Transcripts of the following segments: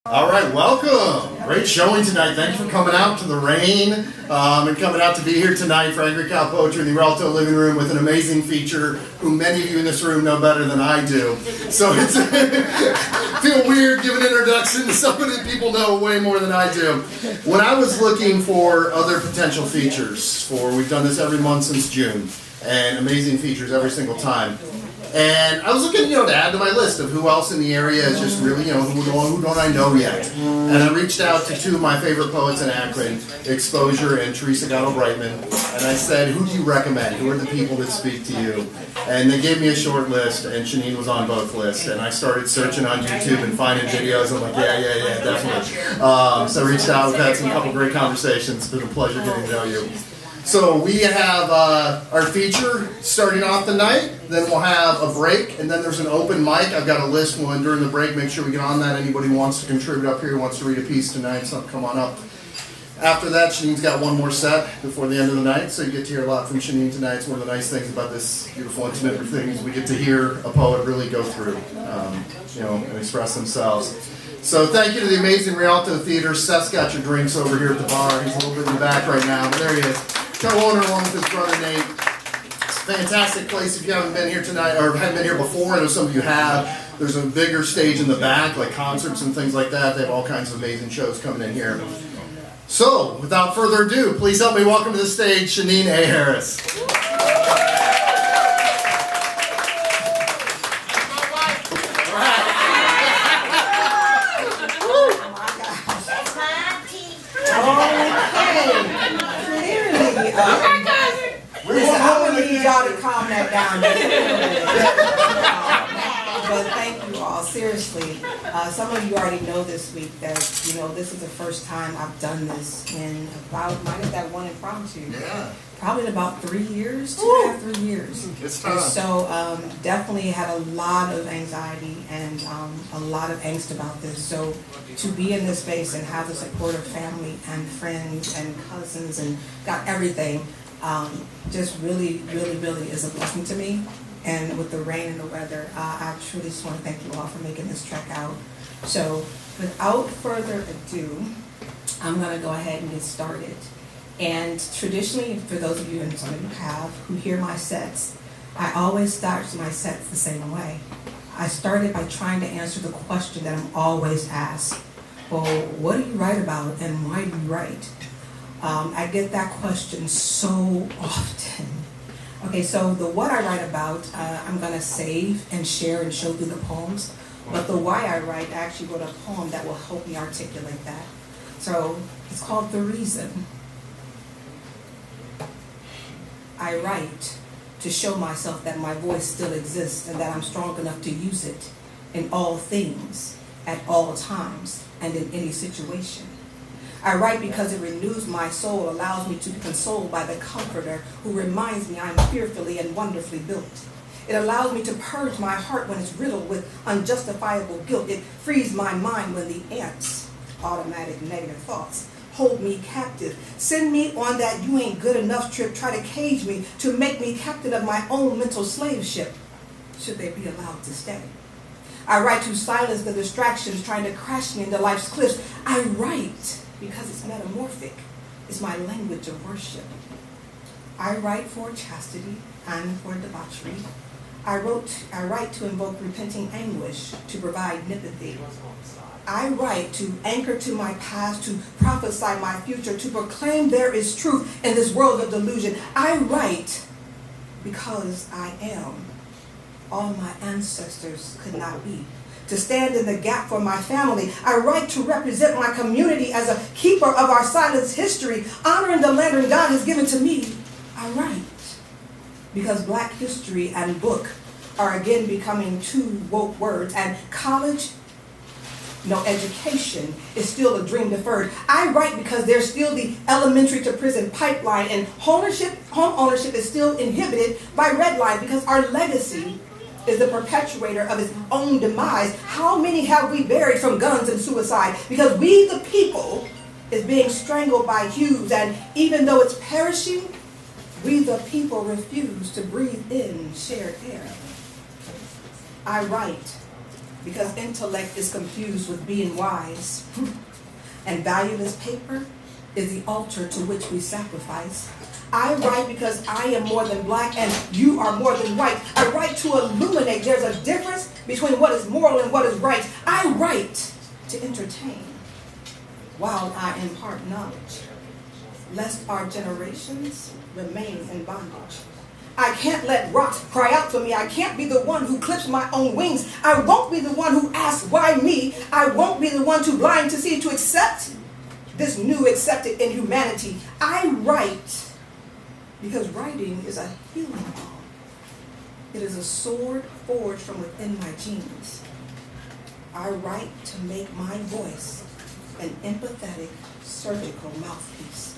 All right, welcome. Great showing tonight. Thanks for coming out to the rain and coming out to be here tonight for Angry Cow Poetry in the Rialto living room with an amazing feature who many of you in this room know better than I do. So it's feel weird giving an introduction to somebody that people know way more than I do. When I was looking for other potential features we've done this every month since June, and amazing features every single time. And I was looking, to add to my list of who else in the area is just really, who don't I know yet. And I reached out to two of my favorite poets in Akron, Exposure and Teresa Gatto-Brightman, and I said, who do you recommend? Who are the people that speak to you? And they gave me a short list, and Shaneen was on both lists. And I started searching on YouTube and finding videos. I'm like, yeah, definitely. So I reached out, we've had some couple great conversations. It's been a pleasure getting to know you. So we have our feature starting off the night, then we'll have a break, and then there's an open mic. I've got a list during the break, make sure we get on that. Anybody who wants to contribute up here, wants to read a piece tonight, so come on up. After that, Shaneen's got one more set before the end of the night, so you get to hear a lot from Shaneen tonight. It's one of the nice things about this beautiful, intimate thing is we get to hear a poet really go through, and express themselves. So thank you to the amazing Rialto Theater. Seth's got your drinks over here at the bar. He's a little bit in the back right now, but there he is. Co-owner along with his brother Nate. It's a fantastic place if you haven't been here tonight or haven't been here before. I know some of you have. There's a bigger stage in the back, like concerts and things like that. They have all kinds of amazing shows coming in here. So, without further ado, please help me welcome to the stage Shaneen A. Harris. I'm going to need y'all to calm that down just a little bit. But thank you all. Seriously, some of you already know this week that, this is the first time I've done this in about, minus that one impromptu. Yeah. Probably in about 3 years, 2.5, 3 years. It's time. And so definitely had a lot of anxiety and a lot of angst about this. So to be in this space and have the support of family and friends and cousins and got everything, just really is a blessing to me. And with the rain and the weather, I truly just want to thank you all for making this trek out. So without further ado, I'm going to go ahead and get started. And traditionally, for those of you, and some of you have, who hear my sets, I always start my sets the same way. I started by trying to answer the question that I'm always asked. Well, what do you write about and why do you write? I get that question so often. Okay, so the what I write about, I'm going to save and share and show through the poems. But the why I write, I actually wrote a poem that will help me articulate that. So it's called The Reason. I write to show myself that my voice still exists and that I'm strong enough to use it in all things, at all times, and in any situation. I write because it renews my soul, allows me to be consoled by the Comforter who reminds me I'm fearfully and wonderfully built. It allows me to purge my heart when it's riddled with unjustifiable guilt. It frees my mind when the ants, automatic negative thoughts, hold me captive. Send me on that you ain't good enough trip, try to cage me, to make me captain of my own mental slave ship, should they be allowed to stay. I write to silence the distractions trying to crash me into life's cliffs. I write because it's metamorphic. It's my language of worship. I write for chastity and for debauchery. I write to invoke repenting anguish, to provide nipathy. I write to anchor to my past, to prophesy my future, to proclaim there is truth in this world of delusion. I write because I am all my ancestors could not be. To stand in the gap for my family. I write to represent my community as a keeper of our silence history, honoring the lantern God has given to me. I write because Black history and book are again becoming two woke words, and college, no education, is still a dream deferred. I write because there's still the elementary to prison pipeline, and home ownership is still inhibited by red line because our legacy is the perpetuator of its own demise. How many have we buried from guns and suicide? Because we the people is being strangled by hues, and even though it's perishing, we the people refuse to breathe in shared air. I write because intellect is confused with being wise, and valueless paper is the altar to which we sacrifice. I write because I am more than black and you are more than white. I write to illuminate there's a difference between what is moral and what is right. I write to entertain while I impart knowledge, lest our generations remain in bondage. I can't let rocks cry out for me. I can't be the one who clips my own wings. I won't be the one who asks, why me? I won't be the one too blind to see, to accept this new accepted inhumanity. I write because writing is a healing balm. It is a sword forged from within my genes. I write to make my voice an empathetic surgical mouthpiece,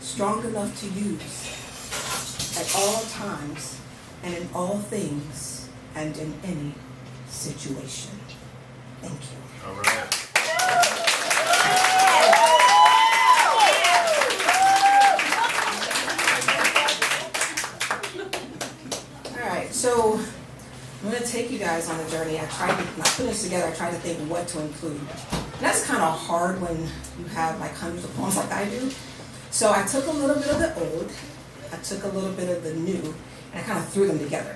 strong enough to use at all times and in all things and in any situation. Thank you. All right. So I'm going to take you guys on a journey. When I put this together, I tried to think what to include. And that's kind of hard when you have like hundreds of poems like I do. So I took a little bit of the old, I took a little bit of the new, and I kind of threw them together.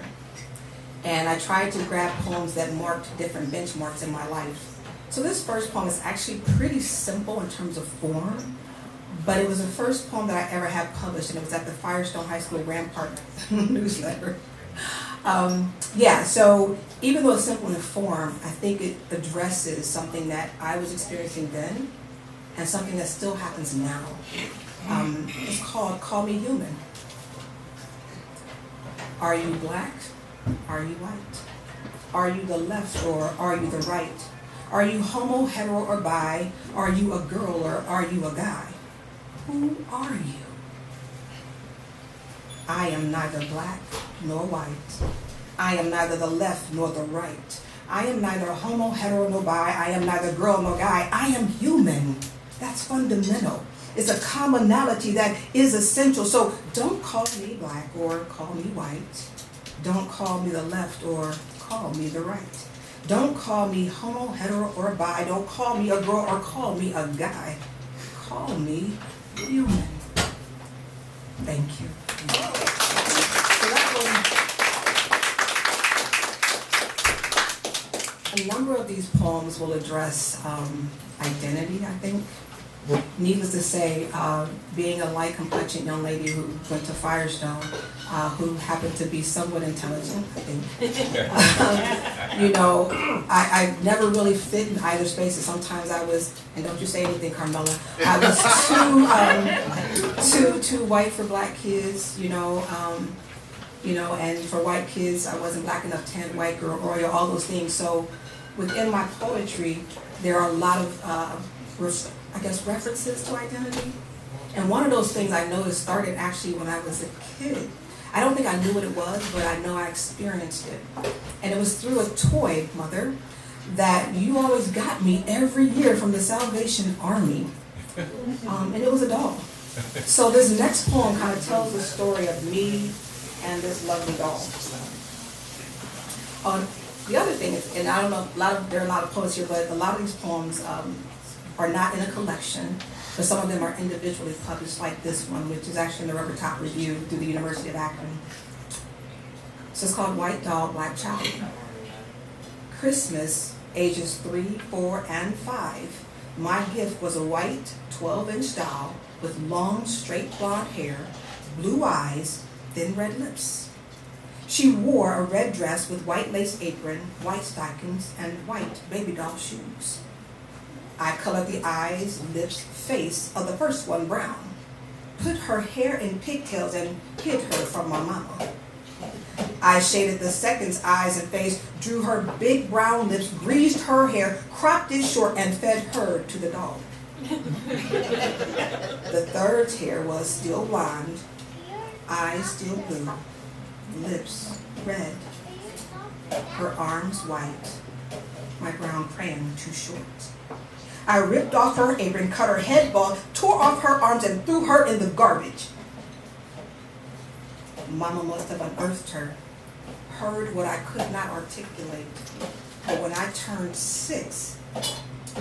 And I tried to grab poems that marked different benchmarks in my life. So this first poem is actually pretty simple in terms of form, but it was the first poem that I ever had published, and it was at the Firestone High School Rampart newsletter. So even though it's simple in form, I think it addresses something that I was experiencing then and something that still happens now. It's called Call Me Human. Are you black? Are you white? Are you the left or are you the right? Are you homo, hetero, or bi? Are you a girl or are you a guy? Who are you? I am neither black nor white. I am neither the left nor the right. I am neither homo, hetero, nor bi. I am neither girl nor guy. I am human. That's fundamental. It's a commonality that is essential. So don't call me black or call me white. Don't call me the left or call me the right. Don't call me homo, hetero, or bi. Don't call me a girl or call me a guy. Call me human. Thank you. So a number of these poems will address identity, I think. Needless to say, being a light complexioned young lady who went to Firestone, who happened to be somewhat intelligent, I think. I never really fit in either space. Sometimes I was, and don't you say anything, Carmela, I was too white for black kids, and for white kids, I wasn't black enough, tan, white girl, royal, all those things. So within my poetry, there are a lot of, references to identity. And one of those things I noticed started actually when I was a kid. I don't think I knew what it was, but I know I experienced it. And it was through a toy, Mother, that you always got me every year from the Salvation Army. And it was a doll. So this next poem kind of tells the story of me and this lovely doll. The other thing is, and I don't know, there are a lot of poets here, but a lot of these poems are not in a collection, but some of them are individually published, like this one, which is actually in the Rubber Top Review through the University of Akron. So it's called White Doll, Black Child. Christmas, ages 3, 4, and 5, my gift was a white 12-inch doll with long, straight blonde hair, blue eyes, thin red lips. She wore a red dress with white lace apron, white stockings, and white baby doll shoes. I colored the eyes, lips, face of the first one brown, put her hair in pigtails and hid her from my mama. I shaded the second's eyes and face, drew her big brown lips, greased her hair, cropped it short, and fed her to the dog. The third's hair was still blonde, eyes still blue, lips red, her arms white, my brown crayon too short. I ripped off her apron, cut her head bald, tore off her arms, and threw her in the garbage. Mama must have unearthed her, heard what I could not articulate, But when I turned 6,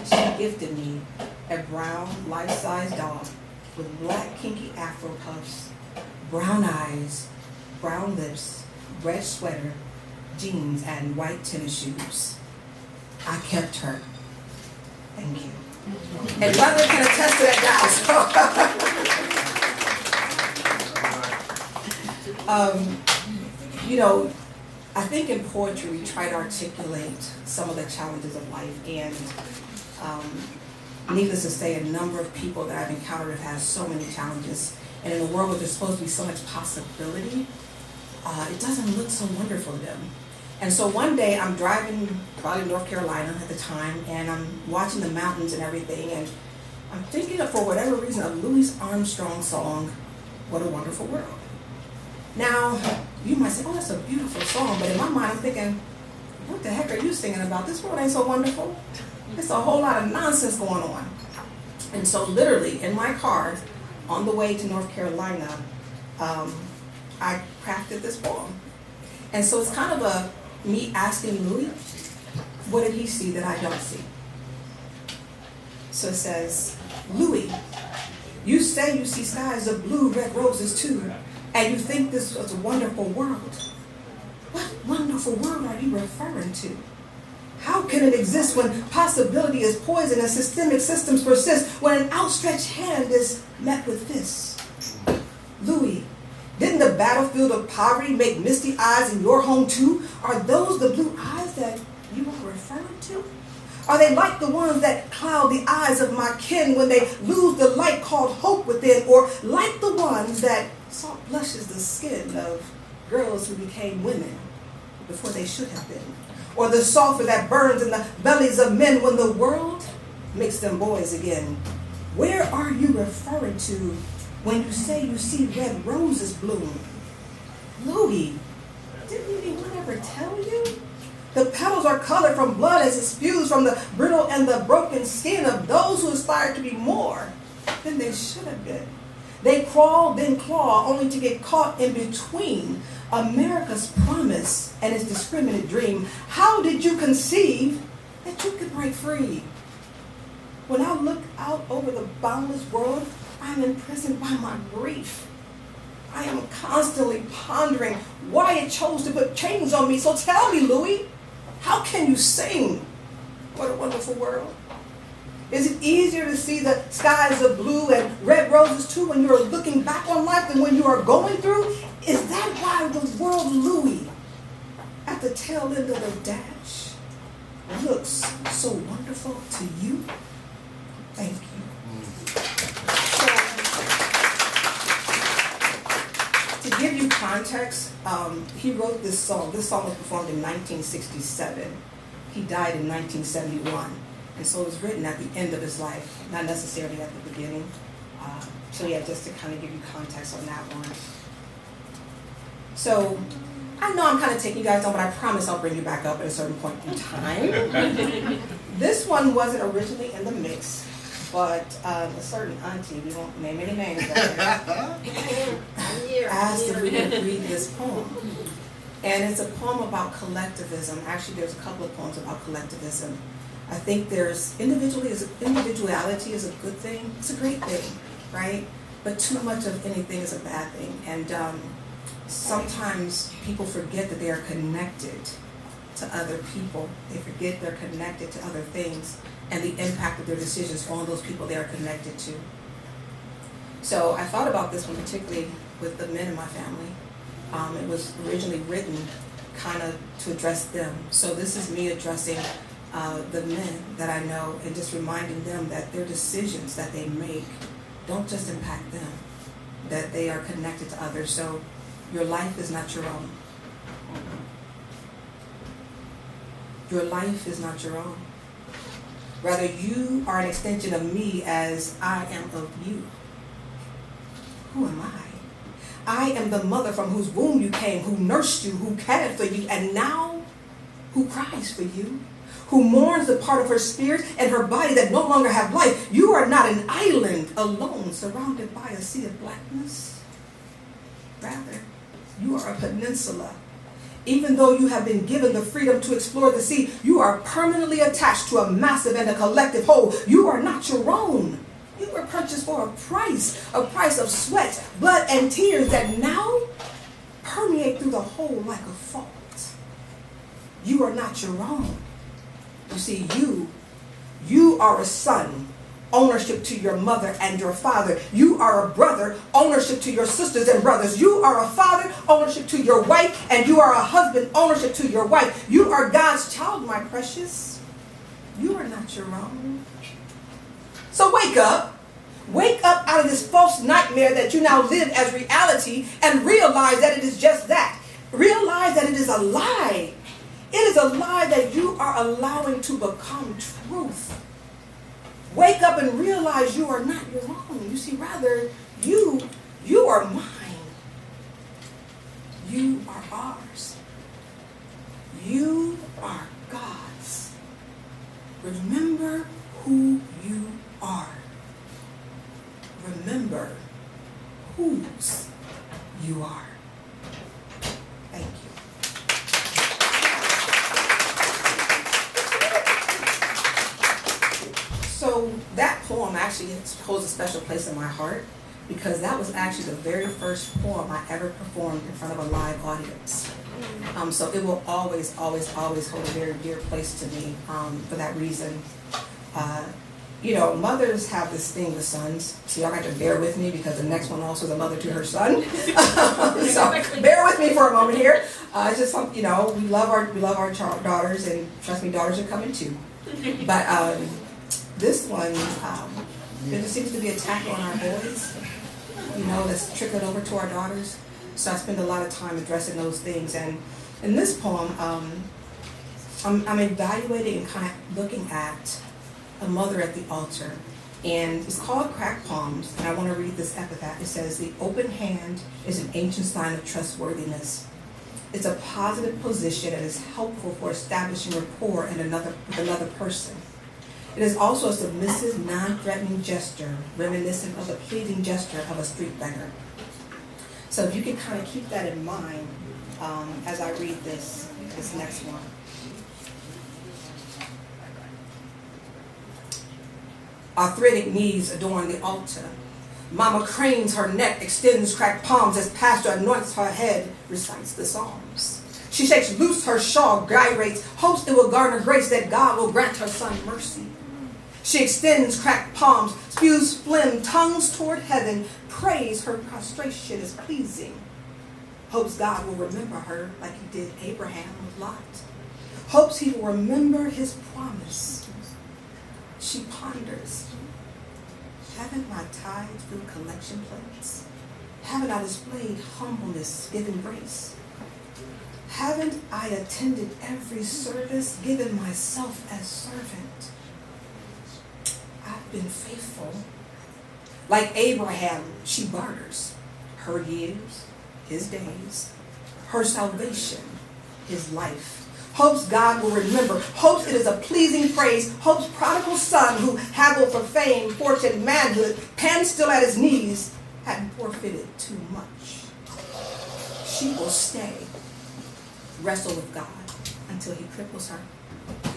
she gifted me a brown, life-size dog with black kinky afro puffs, brown eyes, brown lips, red sweater, jeans, and white tennis shoes. I kept her. Thank you. And Mother can attest to that now. You know, I think in poetry we try to articulate some of the challenges of life, and needless to say, a number of people that I've encountered have had so many challenges, and in a world where there's supposed to be so much possibility, it doesn't look so wonderful to them. And so one day I'm driving, probably North Carolina at the time, and I'm watching the mountains and everything, and I'm thinking of, for whatever reason, of Louis Armstrong's song, What a Wonderful World. Now, you might say, oh, that's a beautiful song, but in my mind I'm thinking, what the heck are you singing about? This world ain't so wonderful. There's a whole lot of nonsense going on. And so literally, in my car, on the way to North Carolina, I crafted this poem. And so it's kind of me asking Louis, what did he see that I don't see? So it says, Louis, you say you see skies of blue, red roses too, and you think this was a wonderful world. What wonderful world are you referring to? How can it exist when possibility is poison and systemic systems persist, when an outstretched hand is met with fists? Louis, didn't the battlefield of poverty make misty eyes in your home too? Are those the blue eyes that you are referring to? Are they like the ones that cloud the eyes of my kin when they lose the light called hope within? Or like the ones that salt blushes the skin of girls who became women before they should have been? Or the sulfur that burns in the bellies of men when the world makes them boys again? Where are you referring to when you say you see red roses bloom? Louis, didn't anyone ever tell you? The petals are colored from blood as it spews from the brittle and the broken skin of those who aspire to be more than they should have been. They crawl, then claw, only to get caught in between America's promise and its discriminate dream. How did you conceive that you could break free? When I look out over the boundless world, I'm imprisoned by my grief. I am constantly pondering why it chose to put chains on me. So tell me, Louis, how can you sing What a Wonderful World? Is it easier to see the skies of blue and red roses too when you're looking back on life than when you are going through? Is that why the world, Louis, at the tail end of the dash, looks so wonderful to you? Thank you. To give you context, he wrote this song. This song was performed in 1967. He died in 1971. And so it was written at the end of his life, not necessarily at the beginning. So yeah, just to kind of give you context on that one. So I know I'm kind of taking you guys on, but I promise I'll bring you back up at a certain point in time. This one wasn't originally in the mix, but a certain auntie, we won't name any names, asked if we could read this poem. And it's a poem about collectivism. Actually, there's a couple of poems about collectivism. I think there's individuality is a good thing. It's a great thing, right? But too much of anything is a bad thing. And sometimes people forget that they are connected to other people. They forget they're connected to other things and the impact of their decisions on those people they are connected to. So I thought about this one particularly with the men in my family. It was originally written kind of to address them. So this is me addressing the men that I know and just reminding them that their decisions that they make don't just impact them, that they are connected to others. So your life is not your own. Your life is not your own. Rather, you are an extension of me as I am of you. Who am I? I am the mother from whose womb you came, who nursed you, who cared for you, and now who cries for you, who mourns the part of her spirit and her body that no longer have life. You are not an island alone surrounded by a sea of blackness. Rather, you are a peninsula Even though you have been given the freedom to explore the sea, you are permanently attached to a massive and a collective whole. You are not your own. You were purchased for a price of sweat, blood, and tears that now permeate through the whole like a fault. You are not your own. You see, you are a son, ownership to your mother and your father. You are a brother, ownership to your sisters and brothers. You are a father, ownership to your wife, and you are a husband, ownership to your wife. You are God's child, my precious. You are not your own. So wake up. Wake up out of this false nightmare that you now live as reality and realize that it is just that. Realize that it is a lie. It is a lie that you are allowing to become truth. Wake up and realize you are not your own. You see, rather, you are mine. You are ours. You are God's. Remember who you are. Remember whose you are. Thank you. So that poem actually holds a special place in my heart because that was actually the very first poem I ever performed in front of a live audience. So it will always, always, always hold a very dear place to me for that reason. You know, mothers have this thing with sons, so y'all got to bear with me because the next one also is a mother to her son. So bear with me for a moment here. It's just something, you know, we love our daughters, and trust me, daughters are coming too. But this one, there just seems to be a tackle on our boys, you know, that's trickled over to our daughters. So I spend a lot of time addressing those things. And in this poem, I'm evaluating and kind of looking at a mother at the altar. And it's called Cracked Palms. And I want to read this epitaph. It says, "The open hand is an ancient sign of trustworthiness. It's a positive position and is helpful for establishing rapport with another person. It is also a submissive, non-threatening gesture, reminiscent of the pleasing gesture of a street beggar." So if you can kind of keep that in mind as I read this next one. Arthritic knees adorn the altar. Mama cranes her neck, extends cracked palms as pastor anoints her head, recites the Psalms. She shakes loose her shawl, gyrates, hopes it will garner grace that God will grant her son mercy. She extends cracked palms, spews phlegm, tongues toward heaven, prays her prostration is pleasing. Hopes God will remember her like he did Abraham with Lot. Hopes he will remember his promise. She ponders, haven't my tithes filled collection plates? Haven't I displayed humbleness, given grace? Haven't I attended every service, given myself as servant? I've been faithful. Like Abraham, she barters her years, his days, her salvation, his life. Hopes God will remember. Hopes it is a pleasing praise. Hopes prodigal son who haggled for fame, fortune, manhood, panned still at his knees, hadn't forfeited too much. She will stay, wrestle with God until he cripples her.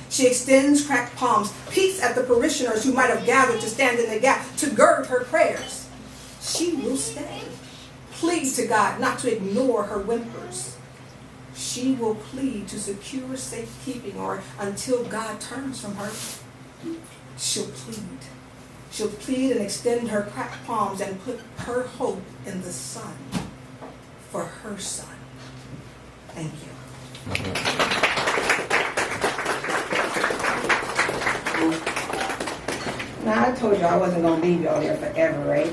She extends cracked palms, peeks at the parishioners who might have gathered to stand in the gap, to gird her prayers. She will stay, plead to God not to ignore her whimpers. She will plead to secure safekeeping or until God turns from her. She'll plead. She'll plead and extend her cracked palms and put her hope in the Son for her son. Thank you. Now, I told you I wasn't going to leave y'all there forever, right?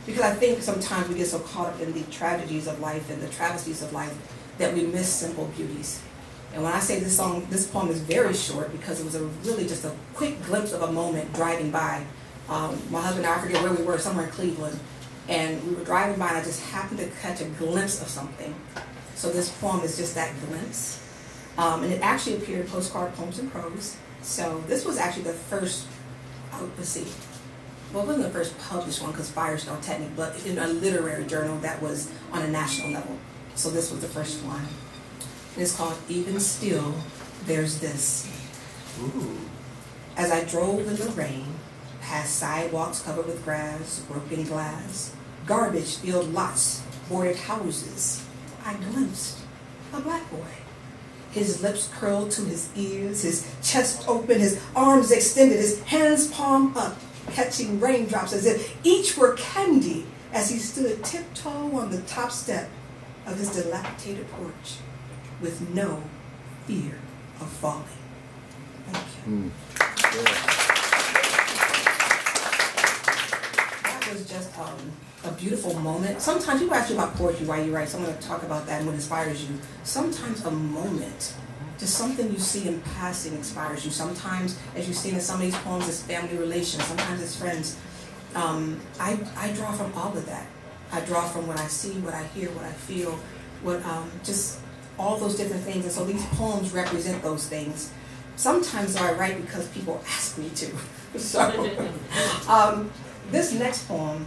Because I think sometimes we get so caught up in the tragedies of life and the travesties of life that we miss simple beauties. And when I say this poem is very short because it was really just a quick glimpse of a moment driving by. My husband and I forget where we were, somewhere in Cleveland, and we were driving by and I just happened to catch a glimpse of something. So this poem is just that glimpse. And it actually appeared in Postcard Poems and Prose. So this was actually the first, well, it wasn't the first published one because Firestone technique, but in a literary journal that was on a national level. So this was the first one. It's called Even Still, There's This. Ooh. As I drove in the rain, past sidewalks covered with grass, broken glass, garbage-filled lots, boarded houses, I glimpsed a black boy. His lips curled to his ears, his chest open, his arms extended, his hands palm up, catching raindrops as if each were candy as he stood tiptoe on the top step of his dilapidated porch with no fear of falling. Thank you. That was just a beautiful moment. Sometimes people ask you about poetry, why you write. So I'm going to talk about that and what inspires you. Sometimes a moment, just something you see in passing inspires you. Sometimes, as you see in some of these poems, it's family relations. Sometimes it's friends. I draw from all of that. I draw from what I see, what I hear, what I feel, just all those different things. And so these poems represent those things. Sometimes I write because people ask me to. So this next poem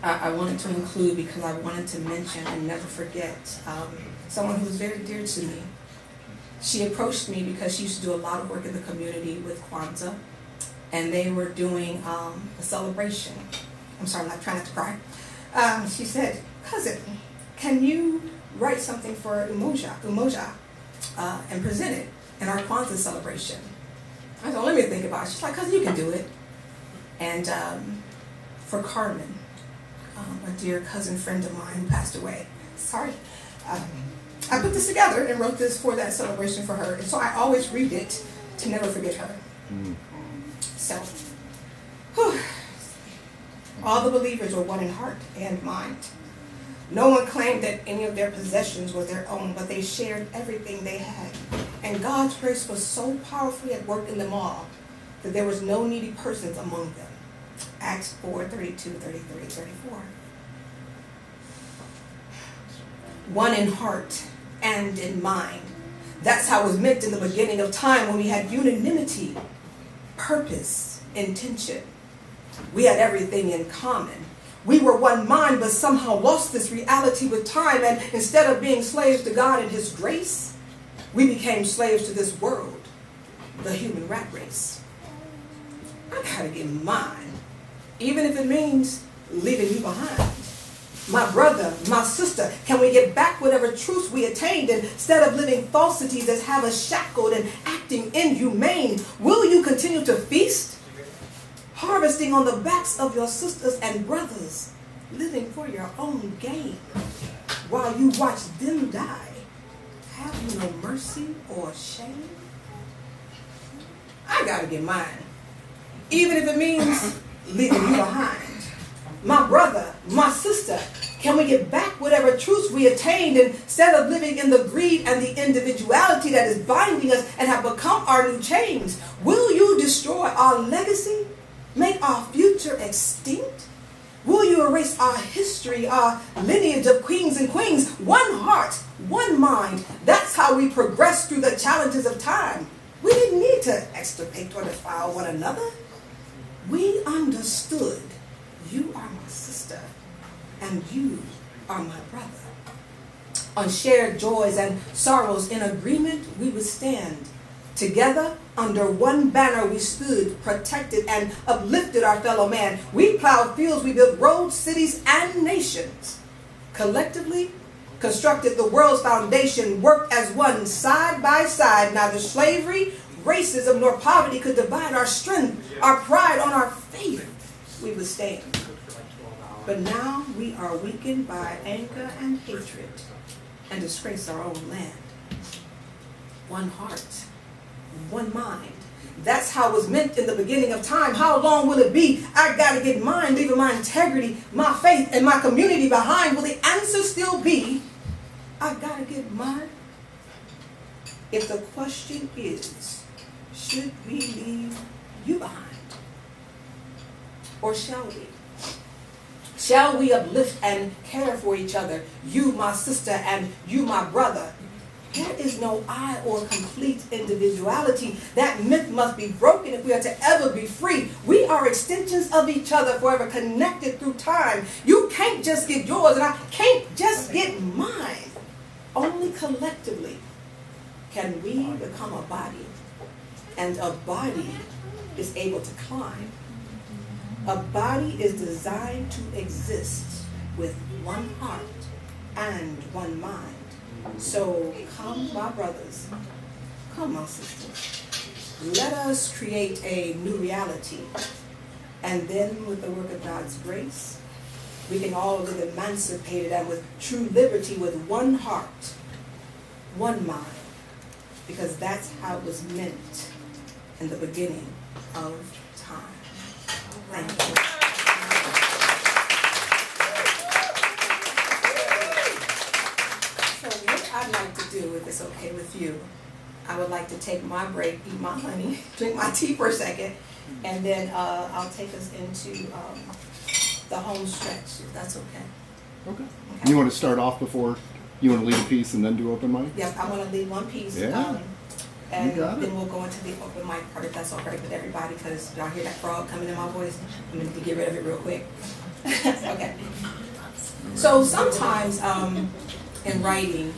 I wanted to include because I wanted to mention and never forget someone who was very dear to me. She approached me because she used to do a lot of work in the community with Kwanzaa, and they were doing a celebration. I'm sorry, I'm not trying not to cry. She said, "Cousin, can you write something for Umoja and present it in our Kwanzaa celebration?" I said, "Let me think about it." She's like, "Cousin, you can do it." And for Carmen, a dear cousin friend of mine who passed away. Sorry. I put this together and wrote this for that celebration for her. And so I always read it to never forget her. So, all the believers were one in heart and mind. No one claimed that any of their possessions were their own, but they shared everything they had. And God's grace was so powerfully at work in them all that there was no needy persons among them. Acts 4:32, 33, 34. One in heart and in mind. That's how it was meant in the beginning of time, when we had unanimity, purpose, intention. We had everything in common. We were one mind, but somehow lost this reality with time. And instead of being slaves to God and His grace, we became slaves to this world, the human rat race. I gotta get mine, even if it means leaving you behind. My brother, my sister, can we get back whatever truths we attained instead of living falsities that have us shackled and acting inhumane? Will you continue to feast, harvesting on the backs of your sisters and brothers, living for your own gain, while you watch them die? Have you no mercy or shame? I gotta get mine, even if it means leaving you behind. My brother, my sister, can we get back whatever truths we attained instead of living in the greed and the individuality that is binding us and have become our new chains? Will you destroy our legacy? Make our future extinct? Will you erase our history, our lineage of kings and queens? One heart, one mind. That's how we progress through the challenges of time. We didn't need to extirpate or defile one another. We understood. You are my sister, and you are my brother. On shared joys and sorrows, in agreement we would stand. Together, under one banner we stood, protected and uplifted our fellow man. We plowed fields, we built roads, cities, and nations. Collectively, constructed the world's foundation, worked as one, side by side. Neither slavery, racism, nor poverty could divide our strength, our pride, on our faith. We would stand. But now we are weakened by anger and hatred and disgrace our own land. One heart, one mind. That's how it was meant in the beginning of time. How long will it be? I gotta get mine, leaving my integrity, my faith, and my community behind. Will the answer still be, I gotta get mine? If the question is, should we leave you behind? Or shall we? Shall we uplift and care for each other? You, my sister, and you, my brother. There is no I or complete individuality. That myth must be broken if we are to ever be free. We are extensions of each other, forever connected through time. You can't just get yours, and I can't just get mine. Only collectively can we become a body, and a body is able to climb. A body is designed to exist with one heart and one mind. So come, my brothers, come, my sisters. Let us create a new reality. And then with the work of God's grace, we can all live emancipated and with true liberty with one heart, one mind. Because that's how it was meant in the beginning of time. Thank you. I'd like to do, if it's okay with you, I would like to take my break, eat my honey, drink my tea for a second, and then I'll take us into the home stretch, if that's okay. Okay. You want to start off before, you want to lead a piece and then do open mic? Yep, I want to lead one piece. Yeah. And then we'll go into the open mic part, if that's all right with everybody, because y'all hear that frog coming in my voice? I'm going to get rid of it real quick. Okay. So sometimes in writing,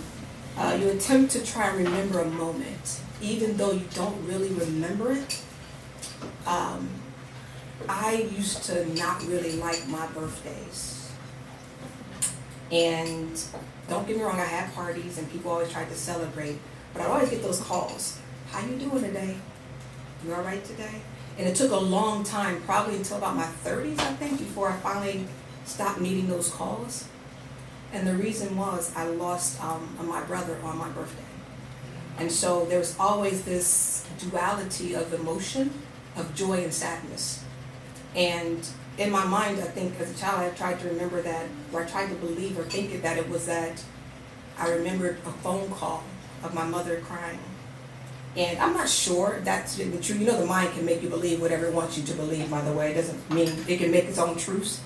you attempt to try and remember a moment, even though you don't really remember it. I used to not really like my birthdays. And don't get me wrong, I had parties and people always tried to celebrate, but I'd always get those calls. How you doing today? You all right today? And it took a long time, probably until about my 30s, I think, before I finally stopped needing those calls. And the reason was I lost my brother on my birthday. And so there's always this duality of emotion, of joy and sadness. And in my mind, I think as a child, I tried to remember that, or I tried to believe or think that it was that I remembered a phone call of my mother crying. And I'm not sure that's really true. You know, the mind can make you believe whatever it wants you to believe, by the way. It doesn't mean it can make its own truths.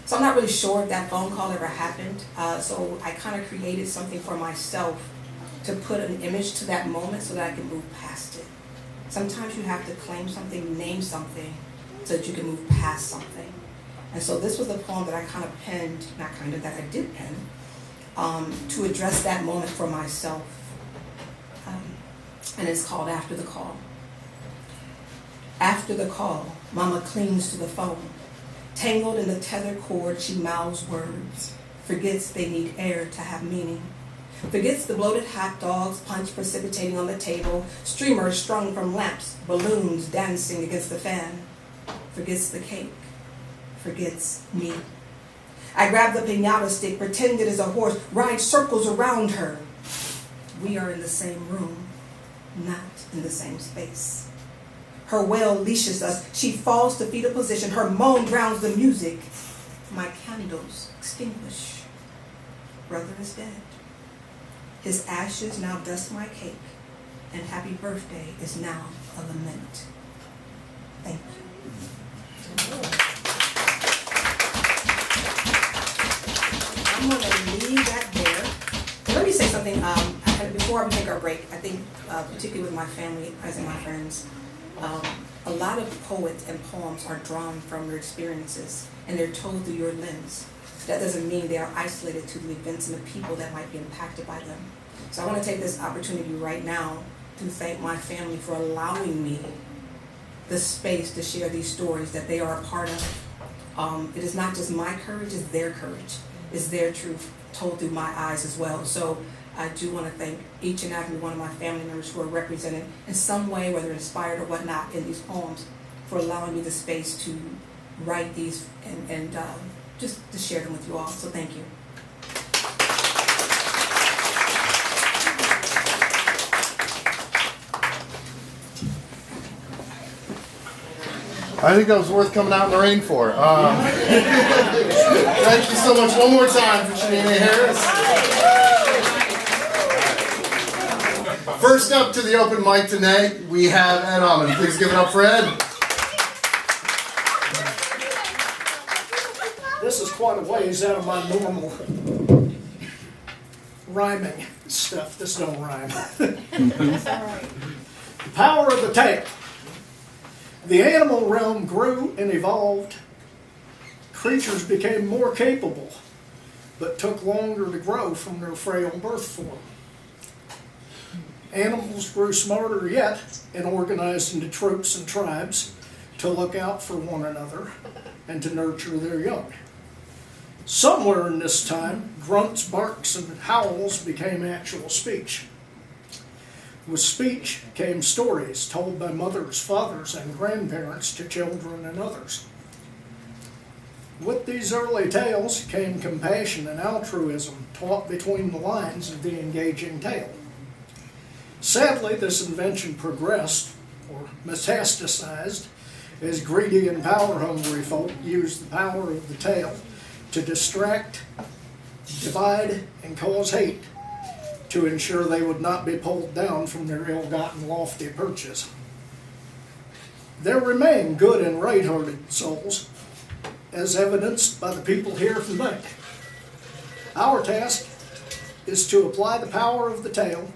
So I'm not really sure if that phone call ever happened. So I kind of created something for myself to put an image to that moment so that I can move past it. Sometimes you have to claim something, name something, so that you can move past something. And so this was a poem that I kind of penned, not kind of, that I did pen, to address that moment for myself. And it's called After the Call. After the call, Mama clings to the phone. Tangled in the tether cord, she mouths words. Forgets they need air to have meaning. Forgets the bloated hot dogs, punch precipitating on the table, streamers strung from lamps, balloons dancing against the fan. Forgets the cake. Forgets me. I grab the piñata stick, pretend it is a horse, ride circles around her. We are in the same room, not in the same space. Her wail leashes us. She falls to fetal position. Her moan drowns the music. My candles extinguish. Brother is dead. His ashes now dust my cake, and happy birthday is now a lament. Thank you. I'm going to leave that there. Let me say something. Before we take our break, I think, particularly with my family, as in my friends, a lot of poets and poems are drawn from your experiences, and they're told through your lens. That doesn't mean they are isolated to the events and the people that might be impacted by them. So I want to take this opportunity right now to thank my family for allowing me the space to share these stories that they are a part of. It is not just my courage, it's their courage. It's their truth told through my eyes as well. So I do want to thank each and every one of my family members who are represented in some way, whether inspired or whatnot, in these poems, for allowing me the space to write these and just to share them with you all. So thank you. I think that was worth coming out in the rain for. Thank you so much. One more time for Shaneen A. Harris. First up to the open mic tonight, we have Ed Amann. Please give it up for Ed. This is quite a ways out of my normal rhyming stuff. This don't rhyme. The power of the tail. The animal realm grew and evolved. Creatures became more capable, but took longer to grow from their frail birth form. Animals grew smarter yet and organized into troops and tribes to look out for one another and to nurture their young. Somewhere in this time, grunts, barks, and howls became actual speech. With speech came stories told by mothers, fathers, and grandparents to children and others. With these early tales came compassion and altruism taught between the lines of the engaging tale. Sadly, this invention progressed, or metastasized, as greedy and power-hungry folk used the power of the tale to distract, divide, and cause hate to ensure they would not be pulled down from their ill-gotten lofty perches. There remain good and right-hearted souls, as evidenced by the people here tonight. Our task is to apply the power of the tale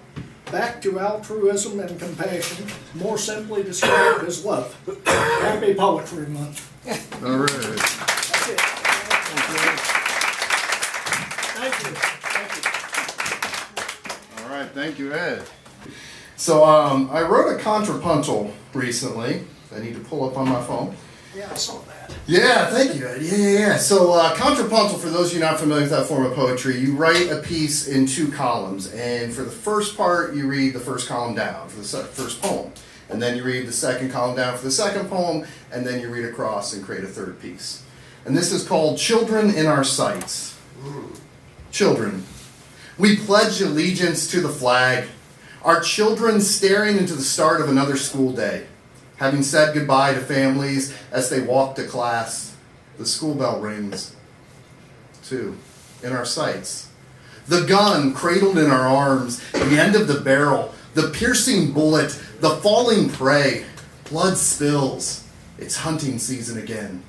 back to altruism and compassion, more simply described as love. Happy Poetry Month. All right. That's it. Thank you. All right. Thank you, Ed. So I wrote a contrapuntal recently. I need to pull up on my phone. Yeah, I saw that. Yeah, thank you, Ed. Yeah. So contrapuntal, for those of you not familiar with that form of poetry, you write a piece in two columns, and for the first part, you read the first column down for the first poem, and then you read the second column down for the second poem, and then you read across and create a third piece. And this is called Children in Our Sights. Children. We pledge allegiance to the flag, our children staring into the start of another school day. Having said goodbye to families as they walk to class, the school bell rings, too, in our sights. The gun cradled in our arms, the end of the barrel, the piercing bullet, the falling prey, blood spills. It's hunting season again.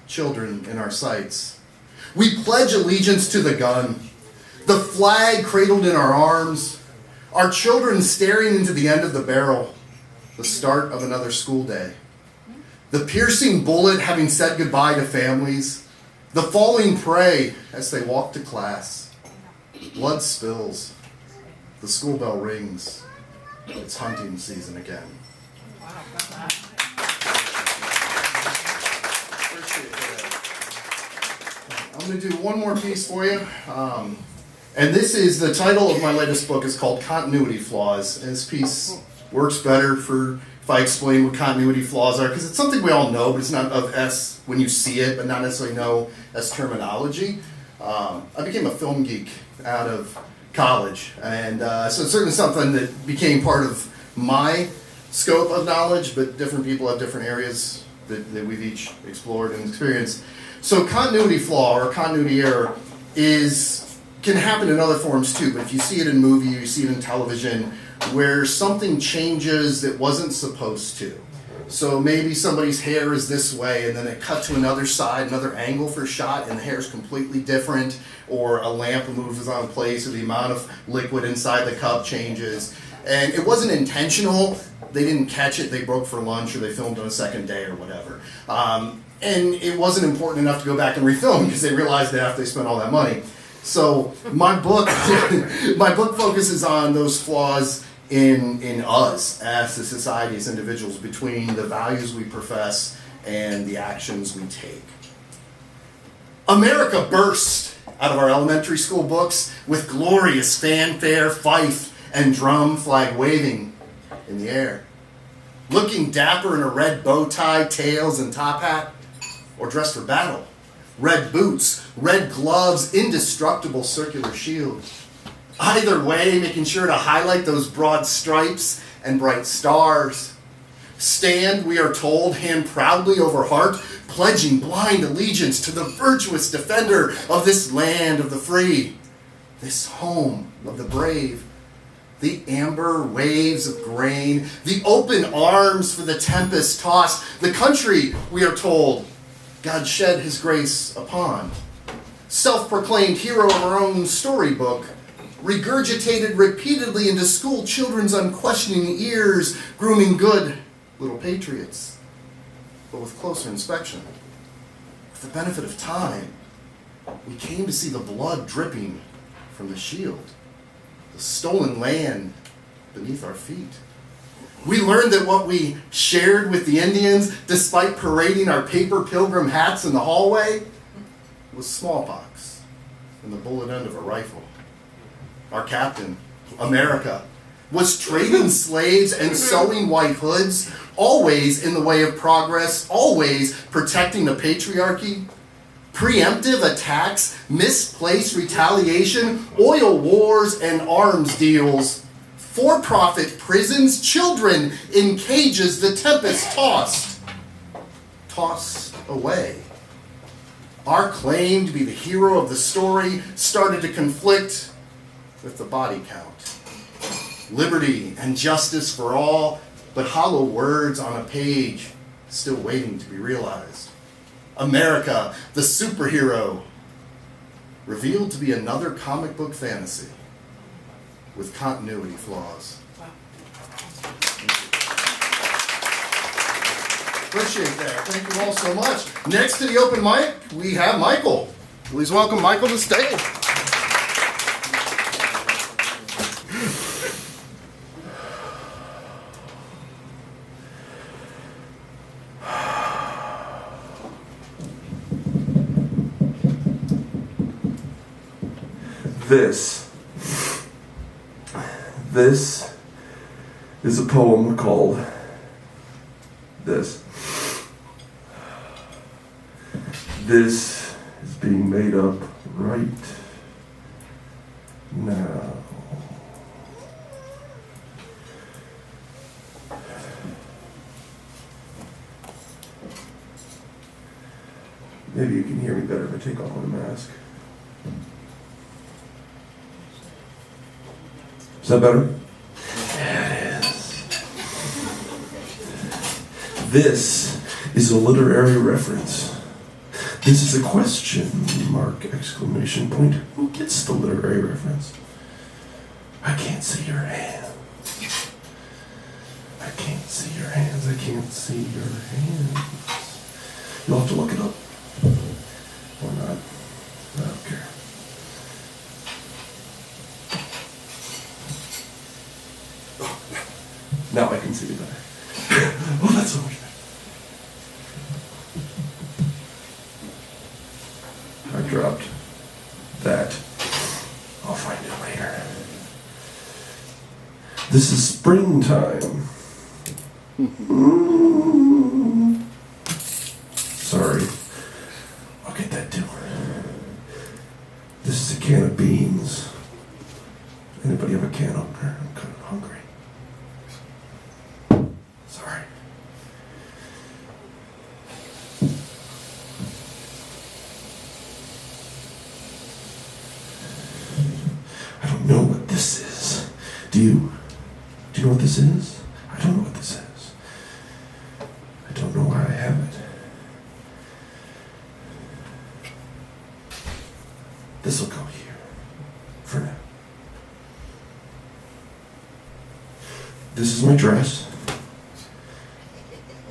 Children in our sights. We pledge allegiance to the gun, the flag cradled in our arms, our children staring into the end of the barrel, the start of another school day. The piercing bullet having said goodbye to families, the falling prey as they walk to class. Blood spills, the school bell rings, it's hunting season again. Appreciate that. I'm going to do one more piece for you. And this is, the title of my latest book is called Continuity Flaws. And this piece works better for if I explain what continuity flaws are, because it's something we all know, but it's not of S when you see it, but not necessarily know as terminology. I became a film geek out of college, and so it's certainly something that became part of my scope of knowledge, but different people have different areas that we've each explored and experienced. So continuity flaw or continuity error can happen in other forms too, but if you see it in movie, you see it in television, where something changes that wasn't supposed to. So maybe somebody's hair is this way, and then it cut to another side, another angle for a shot, and the hair is completely different, or a lamp moves on place, or the amount of liquid inside the cup changes. And it wasn't intentional. They didn't catch it, they broke for lunch, or they filmed on a second day, or whatever. And it wasn't important enough to go back and refilm, because they realized that after they spent all that money. So my book focuses on those flaws in us as a society, as individuals, between the values we profess and the actions we take. America burst out of our elementary school books with glorious fanfare, fife, and drum flag waving in the air. Looking dapper in a red bow tie, tails, and top hat, or dressed for battle. Red boots, red gloves, indestructible circular shield. Either way, making sure to highlight those broad stripes and bright stars. Stand, we are told, hand proudly over heart, pledging blind allegiance to the virtuous defender of this land of the free, this home of the brave. The amber waves of grain, the open arms for the tempest tossed, the country, we are told, God shed his grace upon. Self-proclaimed hero of our own storybook, regurgitated repeatedly into school children's unquestioning ears, grooming good little patriots. But with closer inspection, with the benefit of time, we came to see the blood dripping from the shield, the stolen land beneath our feet. We learned that what we shared with the Indians, despite parading our paper pilgrim hats in the hallway, was smallpox and the bullet end of a rifle. Our captain, America, was trading slaves and sewing white hoods, always in the way of progress, always protecting the patriarchy. Preemptive attacks, misplaced retaliation, oil wars and arms deals, for-profit prisons, children in cages, the tempest tossed away. Our claim to be the hero of the story started to conflict with the body count. Liberty and justice for all, but hollow words on a page still waiting to be realized. America, the superhero, revealed to be another comic book fantasy with continuity flaws. Appreciate that. Thank you all so much. Next to the open mic, we have Michael. Please welcome Michael to the stage. This is a poem called This. This is being made up right now. Maybe you can hear me better if I take off my mask. Is that better? Yeah, it is. This is a literary reference. This is a question mark, exclamation point. Who gets the literary reference? I can't see your hand. I can't see your hands. I can't see your hands. You'll have to look it up. Or not. I don't care. Now I can see you better. Oh, that's so much better. I dropped that. I'll find it later. This is springtime. Sorry. I'll get that too. This is a can of beans. Anybody have a can opener? I'm kind of hungry. Sorry. I don't know what this is. Do you? Do you know what this is? I don't know what this is. I don't know why I have it. This will go here. For now. This is my dress.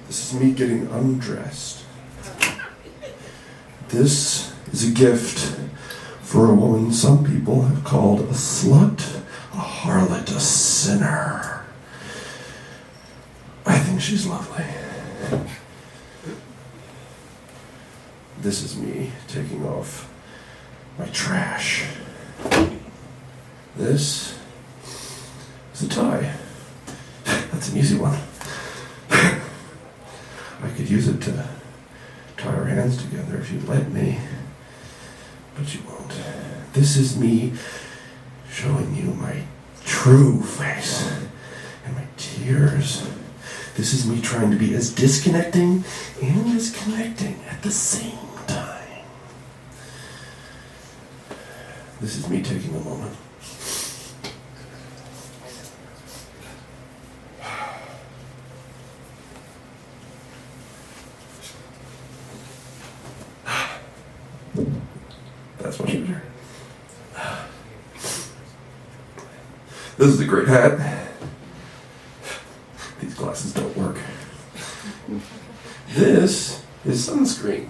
This is me getting undressed. This is a gift for a woman some people have called a slut, a harlot, a sinner. I think she's lovely. This is me taking off my trash. This is a tie. That's an easy one. I could use it to tie our hands together if you'd let me, but you won't. This is me showing you my true face and my tears. This is me trying to be as disconnecting and as connecting at the same time. This is me taking a moment. That's much better. This is a great hat. These glasses don't work. This is sunscreen.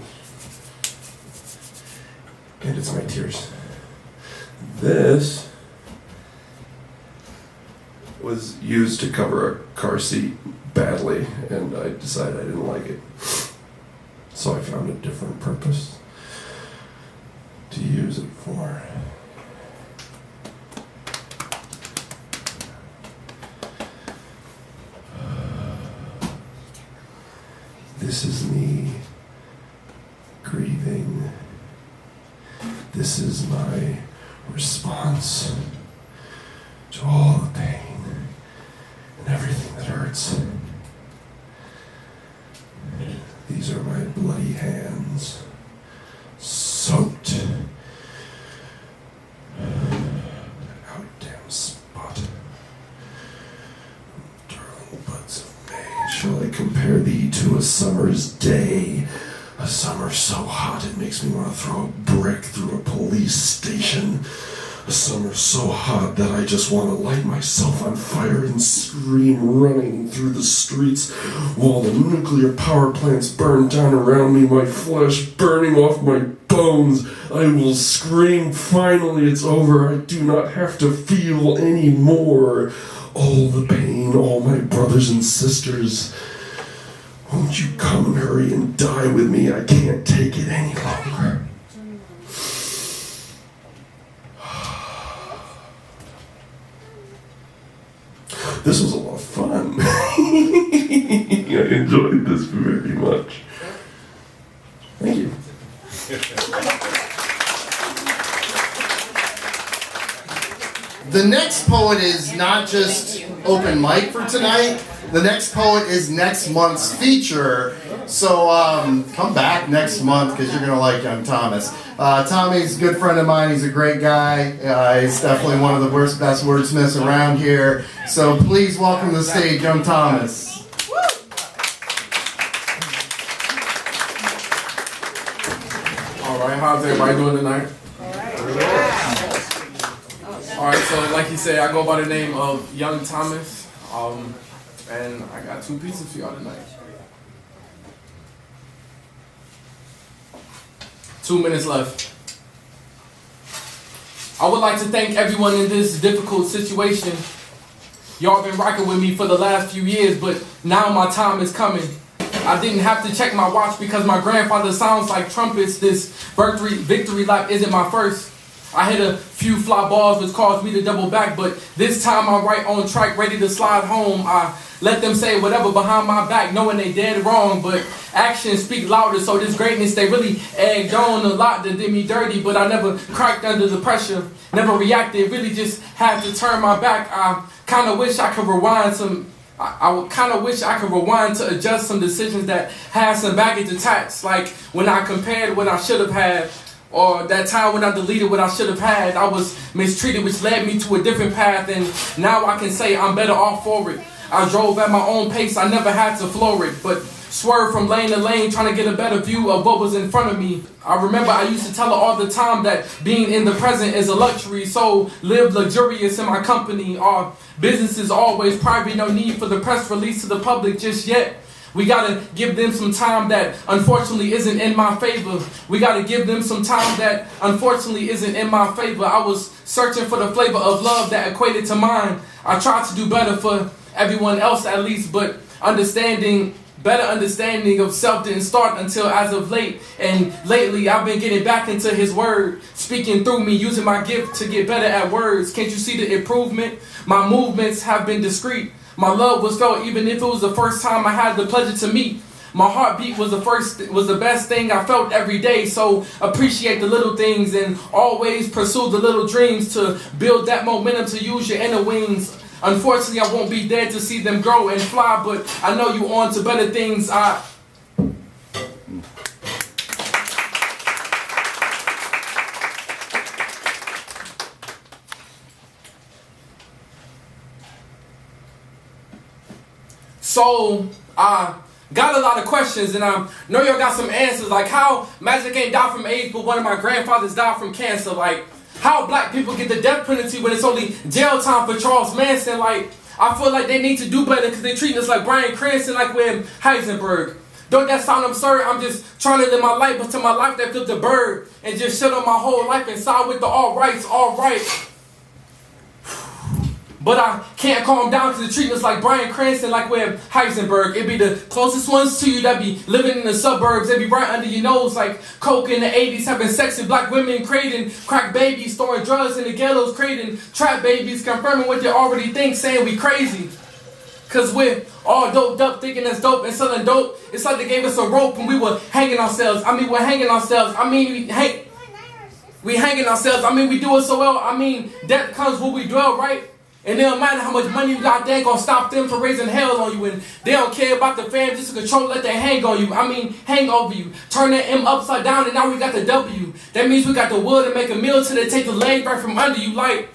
And it's my tears. This was used to cover a car seat badly, and I decided I didn't like it. So I found a different purpose to use it for. This is me grieving. This is my response to all the pain and everything that hurts. These are my bloody hands, soaked. Out damn spot. Darling buds of May, shall I compare thee to a summer's day? A summer so hot it makes me want to throw a brick through a police station. A summer so hot that I just want to light myself on fire and scream running through the streets while the nuclear power plants burn down around me, my flesh burning off my bones. I will scream, finally it's over. I do not have to feel any more. All the pain, all my brothers and sisters. Won't you come and hurry and die with me? I can't take it any longer. This was a lot of fun. I enjoyed this very much. Thank you. The next poet is not just open mic for tonight. The next poet is next month's feature. So come back next month because you're going to like young Thomas. Tommy's a good friend of mine. He's a great guy. He's definitely one of the best wordsmiths around here. So please welcome to the stage young Thomas. All right, how's everybody doing tonight? All right, so like he said, I go by the name of Young Thomas, and I got 2 pieces for y'all tonight. 2 minutes left. I would like to thank everyone in this difficult situation. Y'all been rocking with me for the last few years, but now my time is coming. I didn't have to check my watch because my grandfather sounds like trumpets. This victory lap isn't my first. I hit a few fly balls which caused me to double back, but this time I'm right on track, ready to slide home. I let them say whatever behind my back, knowing they dead wrong, but actions speak louder, so this greatness, they really egged on a lot that did me dirty, but I never cracked under the pressure, never reacted, really just had to turn my back. I kind of wish I could rewind to adjust some decisions that had some baggage attached, like when I compared what I should have had, or that time when I deleted what I should have had. I was mistreated, which led me to a different path, and now I can say I'm better off for it. I drove at my own pace, I never had to floor it, but swerved from lane to lane trying to get a better view of what was in front of me. I remember I used to tell her all the time that being in the present is a luxury, so live luxurious in my company. Our business is always private, no need for the press release to the public just yet. We gotta give them some time that unfortunately isn't in my favor. We gotta give them some time that unfortunately isn't in my favor. I was searching for the flavor of love that equated to mine. I tried to do better for everyone else at least, but better understanding of self didn't start until as of late. And lately I've been getting back into his word, speaking through me, using my gift to get better at words. Can't you see the improvement? My movements have been discreet. My love was felt even if it was the first time I had the pleasure to meet. My heartbeat was the best thing I felt every day. So appreciate the little things and always pursue the little dreams to build that momentum to use your inner wings. Unfortunately, I won't be there to see them grow and fly, but I know you on to better things. So I got a lot of questions, and I know y'all got some answers, like how Magic ain't died from AIDS, but one of my grandfathers died from cancer. Like, how black people get the death penalty when it's only jail time for Charles Manson. Like, I feel like they need to do better because they treating us like Bryan Cranston, like we're in Heisenberg. Don't that sound absurd? I'm just trying to live my life, but to my life that flipped a bird and just shut on my whole life inside with the all rights, all right. But I can't calm down because they're treating us like Bryan Cranston, like we're in Heisenberg. It'd be the closest ones to you that be living in the suburbs. They'd be right under your nose like coke in the 80s, having sex with black women, creating crack babies, storing drugs in the ghettos, creating trap babies, confirming what they already think, saying we crazy. Because we're all doped up, thinking that's dope and selling dope. It's like they gave us a rope and we were hanging ourselves. I mean, we're hanging ourselves. I mean, we hanging ourselves. I mean, we do it so well. I mean, death comes where we dwell, right? And it don't matter how much money you got, they ain't gonna stop them from raising hell on you. And they don't care about the fam, just to control, let that hang on you. I mean, hang over you. Turn that M upside down and now we got the W. That means we got the wood to make a meal till they take the leg right from under you. Like,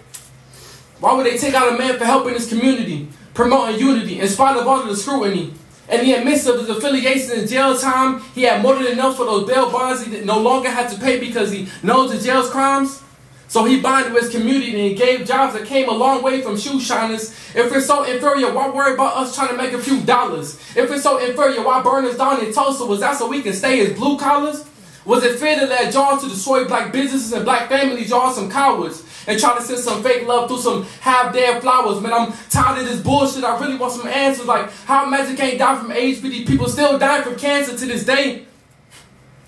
why would they take out a man for helping his community, promoting unity, in spite of all of the scrutiny? And in the midst of his affiliation in jail time, he had more than enough for those bail bonds he no longer had to pay because he knows the jail's crimes. So he bonded with his community and gave jobs that came a long way from shoe shiners. If it's so inferior, why worry about us trying to make a few dollars? If it's so inferior, why burn us down in Tulsa? Was that so we can stay as blue collars? Was it fair to let y'all to destroy black businesses and black families? Y'all some cowards and try to send some fake love through some half-dead flowers. Man, I'm tired of this bullshit. I really want some answers like how Magic ain't die from AIDS, but these people still dying from cancer to this day.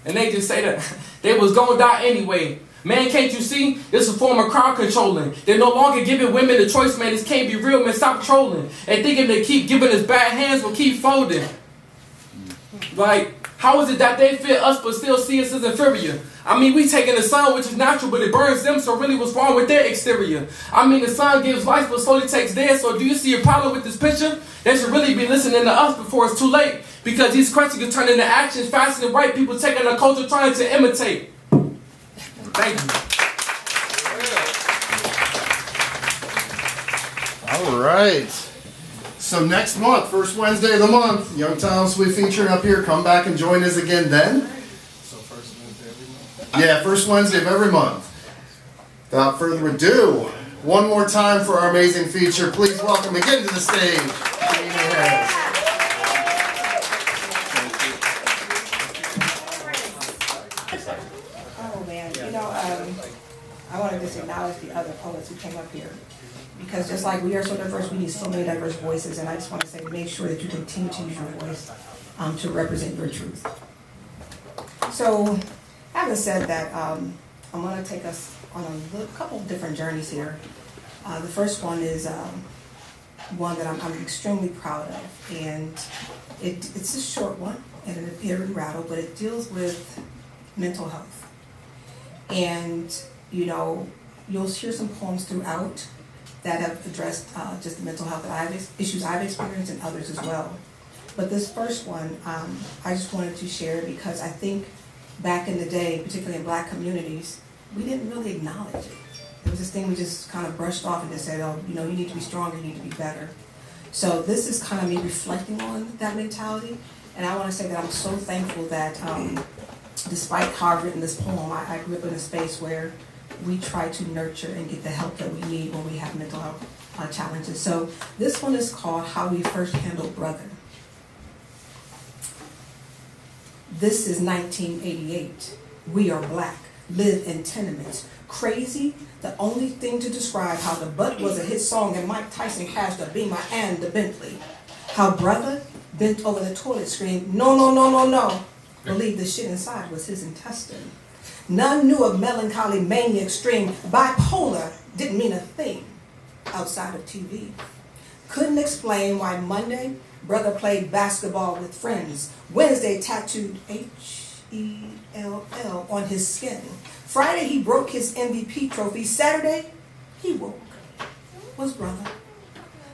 And they just say that they was gonna die anyway. Man, can't you see? This is a form of crowd controlling. They're no longer giving women the choice, man. This can't be real, man. Stop trolling. And thinking they keep giving us bad hands will keep folding. Like, how is it that they fear us but still see us as inferior? I mean, we taking the sun, which is natural, but it burns them, so really what's wrong with their exterior? I mean, the sun gives life, but slowly takes theirs, so do you see a problem with this picture? They should really be listening to us before it's too late, because these questions can turn into actions faster than white people taking a culture trying to imitate. Thank you. All right. So next month, first Wednesday of the month, Young Talents will be featured up here. Come back and join us again then. So first Wednesday every month? Yeah, first Wednesday of every month. Without further ado, one more time for our amazing feature. Please welcome again to the stage, Shaneen A. Oh man, I want to just acknowledge the other poets who came up here. Because just like we are so diverse, we need so many diverse voices. And I just want to say, make sure that you continue to use your voice to represent your truth. So, having said that, I'm going to take us on a couple of different journeys here. The first one is one that I'm extremely proud of. And it's a short one, and it appeared in Rattle, but it deals with mental health. And, you'll hear some poems throughout that have addressed just the mental health issues I've experienced and others as well. But this first one, I just wanted to share because I think back in the day, particularly in black communities, we didn't really acknowledge it. It was this thing we just kind of brushed off and just said, oh, you need to be stronger, you need to be better. So this is kind of me reflecting on that mentality. And I want to say that I'm so thankful that despite how I've written this poem, I grew up in a space where we try to nurture and get the help that we need when we have mental health challenges. So this one is called How We First Handled Brother. This is 1988. We are black, live in tenements. Crazy, the only thing to describe how the butt was a hit song and Mike Tyson cashed the Beamer and the Bentley. How brother bent over the toilet screamed, no, no, no, no, no. Believed the shit inside was his intestine. None knew of melancholy, mania, extreme. Bipolar didn't mean a thing outside of TV. Couldn't explain why Monday, brother played basketball with friends. Wednesday tattooed H-E-L-L on his skin. Friday he broke his MVP trophy. Saturday he woke. Was brother.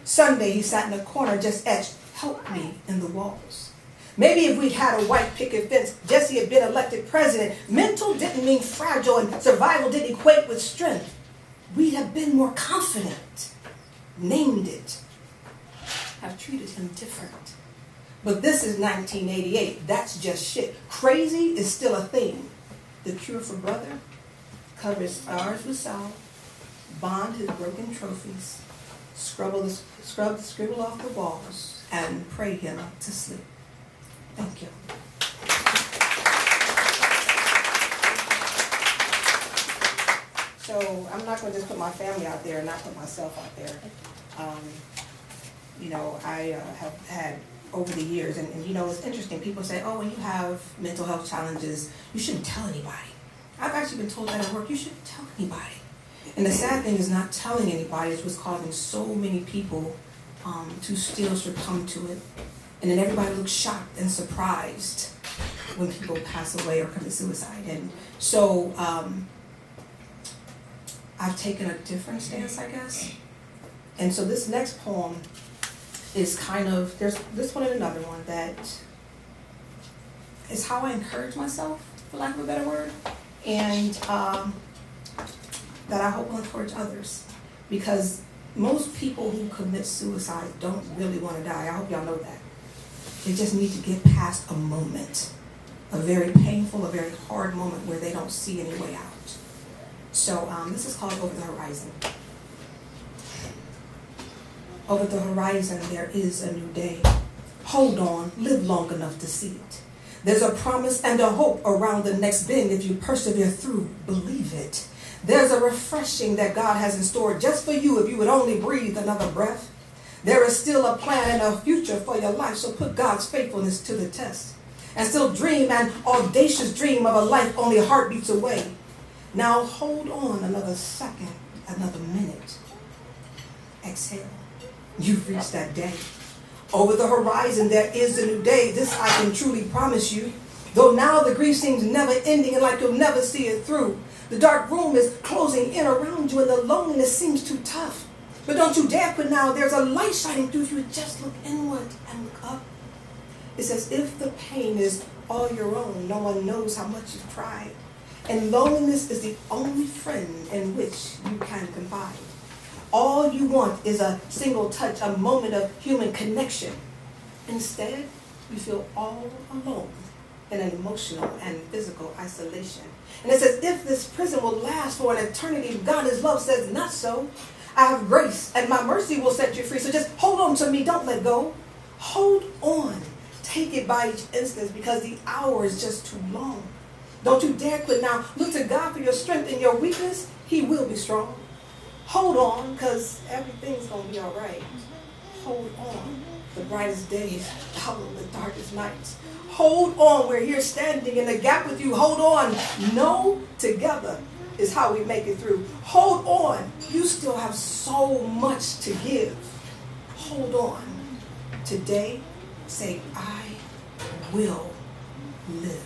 Sunday he sat in a corner just etched, help me in the walls. Maybe if we'd had a white picket fence, Jesse had been elected president. Mental didn't mean fragile and survival didn't equate with strength. We'd have been more confident, named it, have treated him different. But this is 1988. That's just shit. Crazy is still a thing. The cure for brother cover his scars with salve, bond his broken trophies, scribble off the walls, and pray him to sleep. Thank you. So I'm not going to just put my family out there and not put myself out there. I have had over the years, and it's interesting. People say, oh, when you have mental health challenges, you shouldn't tell anybody. I've actually been told that at work, you shouldn't tell anybody. And the sad thing is not telling anybody is what's causing so many people to still succumb to it. And then everybody looks shocked and surprised when people pass away or commit suicide. And so I've taken a different stance, I guess. And so this next poem is kind of, there's this one and another one that is how I encourage myself, for lack of a better word, and that I hope will encourage others. Because most people who commit suicide don't really want to die. I hope y'all know that. They just need to get past a moment, a very painful, a very hard moment where they don't see any way out. So this is called Over the Horizon. Over the horizon, there is a new day. Hold on, live long enough to see it. There's a promise and a hope around the next bend if you persevere through, believe it. There's a refreshing that God has in store just for you if you would only breathe another breath. There is still a plan and a future for your life, so put God's faithfulness to the test. And still dream an audacious dream of a life only heartbeats away. Now hold on another second, another minute. Exhale. You've reached that day. Over the horizon, there is a new day. This I can truly promise you. Though now the grief seems never ending and like you'll never see it through. The dark room is closing in around you and the loneliness seems too tough. But don't you dare quit now. There's a light shining through you. Just look inward and look up. It's as if the pain is all your own. No one knows how much you've tried. And loneliness is the only friend in which you can confide. All you want is a single touch, a moment of human connection. Instead, you feel all alone in an emotional and physical isolation. And it's as if this prison will last for an eternity. God, His love says, not so. I have grace and my mercy will set you free. So just hold on to me. Don't let go. Hold on. Take it by each instance because the hour is just too long. Don't you dare quit now. Look to God for your strength and your weakness. He will be strong. Hold on, because everything's going to be all right. Hold on. The brightest days follow the darkest nights. Hold on. We're here standing in the gap with you. Hold on. No, together is how we make it through. Hold on. You still have so much to give. Hold on. Today, say, I will live.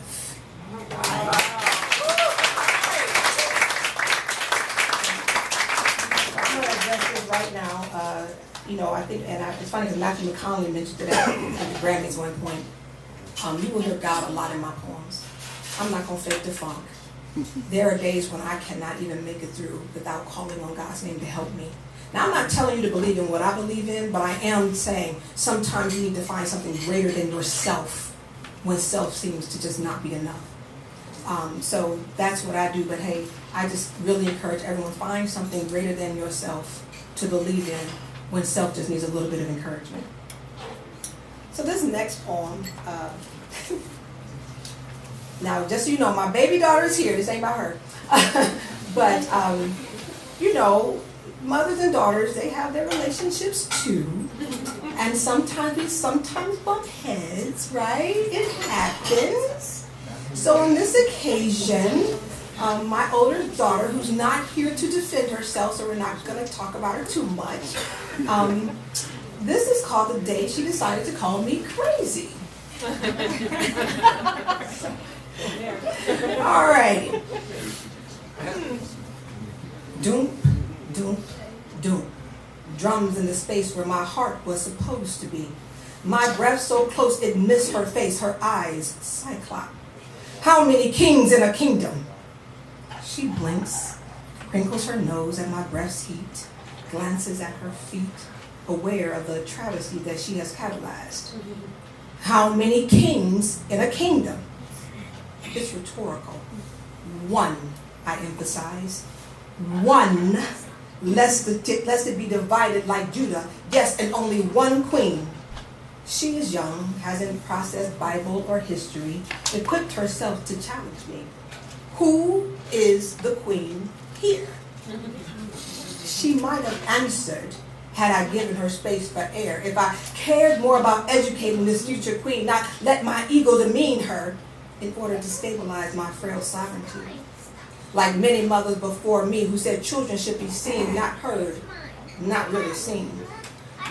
Right now, I think, and it's funny because Matthew McConaughey mentioned it at the Grammys one point. You will hear God a lot in my poems. I'm not going to fake the funk. There are days when I cannot even make it through without calling on God's name to help me. Now, I'm not telling you to believe in what I believe in, but I am saying sometimes you need to find something greater than yourself when self seems to just not be enough. So that's what I do. But hey, I just really encourage everyone, find something greater than yourself to believe in when self just needs a little bit of encouragement. So this next poem, now just so you know, my baby daughter is here. This ain't about her. But, mothers and daughters, they have their relationships too. And sometimes bump heads, right? It happens. So on this occasion, my older daughter, who's not here to defend herself, so we're not going to talk about her too much, this is called the day she decided to call me crazy. All right. Doom, doom, doom. Drums in the space where my heart was supposed to be. My breath so close it missed her face, her eyes cyclops. How many kings in a kingdom? She blinks, crinkles her nose at my breath's heat, glances at her feet, aware of the travesty that she has catalyzed. How many kings in a kingdom? It's rhetorical. One I emphasize. One, lest it be divided like Judah. Yes, and only one queen. She is young, hasn't processed Bible or history, equipped herself to challenge me. Who is the queen here? She might have answered had I given her space for air. If I cared more about educating this future queen, not let my ego demean her in order to stabilize my frail sovereignty. Like many mothers before me who said children should be seen, not heard, not really seen.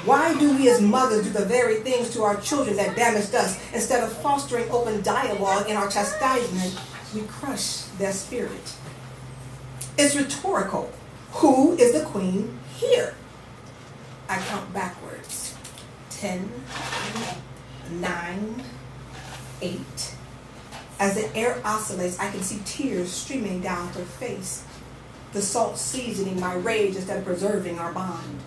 Why do we as mothers do the very things to our children that damaged us? Instead of fostering open dialogue in our chastisement, we crush their spirit. It's rhetorical. Who is the queen here? I count backwards. 10, 9, 8. As the air oscillates, I can see tears streaming down her face, the salt seasoning my rage instead of preserving our bond.